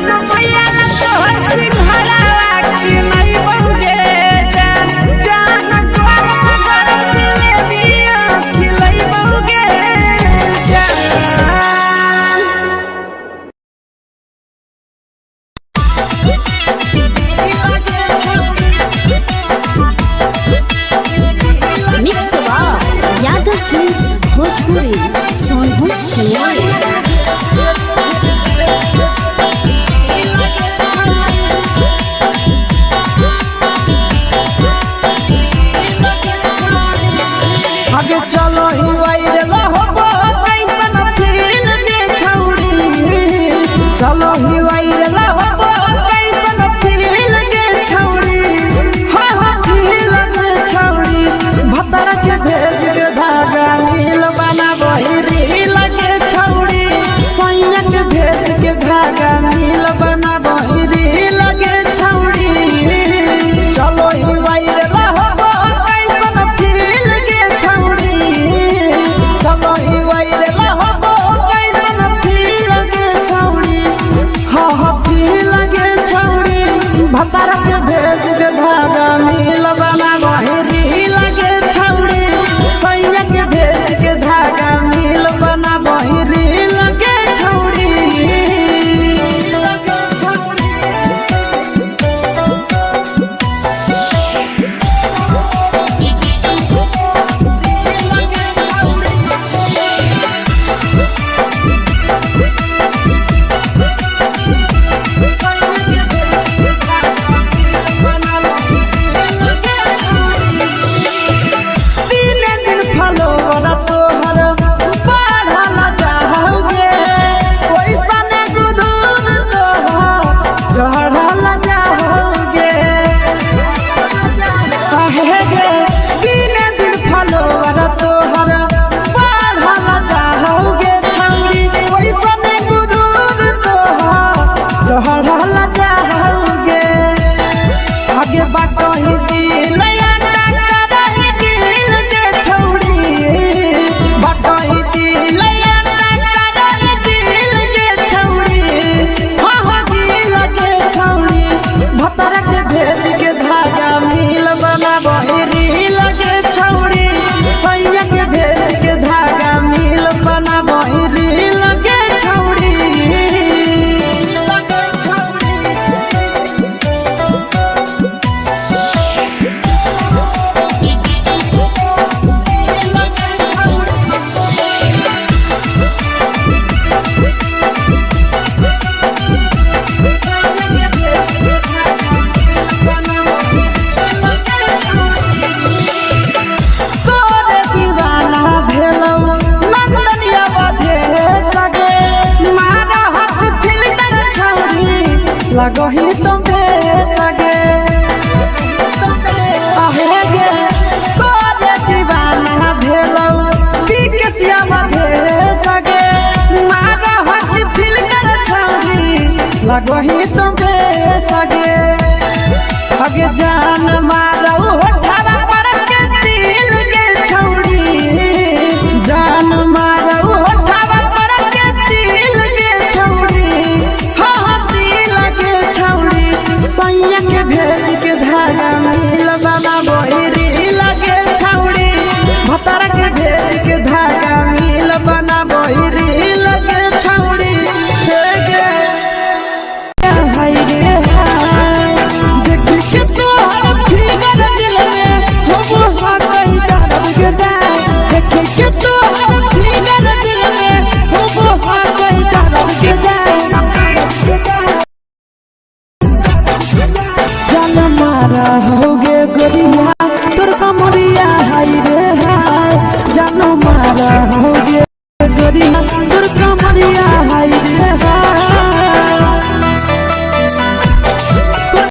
आगे चलो ही वायरल होबो कैसन फील के छौड़ी चलो ही वायरल होबो कैसन फील के छौड़ी हाँ हाँ फील के छौड़ी भतर के भेज के धागा नील बना बहिरी लगे छौड़ी सैया के भेज के धागा नील बना बहिरी लगे छौड़ी चलो ही वायरल होबो कैसन फील के छौड़ी चलो ही वायरल होबो कैसन फील के छौड़ी हाँ हाँ फील के छौड़ी भतर के भेज के धागा नील बना बहिरी लगे छौड़ी सैया के भेज के धागा नील बना बहिरी लगे छौड़ी आगे बाटो ही दिल के छौड़ी बाटो ही दिल के छौड़ी हाँ हाँ दिल के छौड़ी भतर के भेज के धागा मिल बना बहिरी लगे छौड़ी सैया के भेज के धागा मिल बना बहिरी लगे छौड़ी लगो ही तुम्हे सगे आहे गे तोरे दीवाना भेलौ बिकसिया मधे सगे मारा हसी फिल्टर छौड़ी लगो ही तुम्हे सगे अगे जान मारौ होठवा पर के दिल के छौड़ी जान मारौ होठवा पर के दिल के छौड़ी हाँ हाँ छौड़ी सैया के भेज के धागा मिल बना बहिरी लगे छौड़ी भतर के भेज के धागा मिल बना बहिरी लगे छौड़ी हे गे हाय गे हाय देख के तोहर फिगर दिल में हो हा कहीं दर्द के दाग देख के तोहर फिगर दिल में हो हा कहीं दर्द के दाग जान मारा होगे गोरिया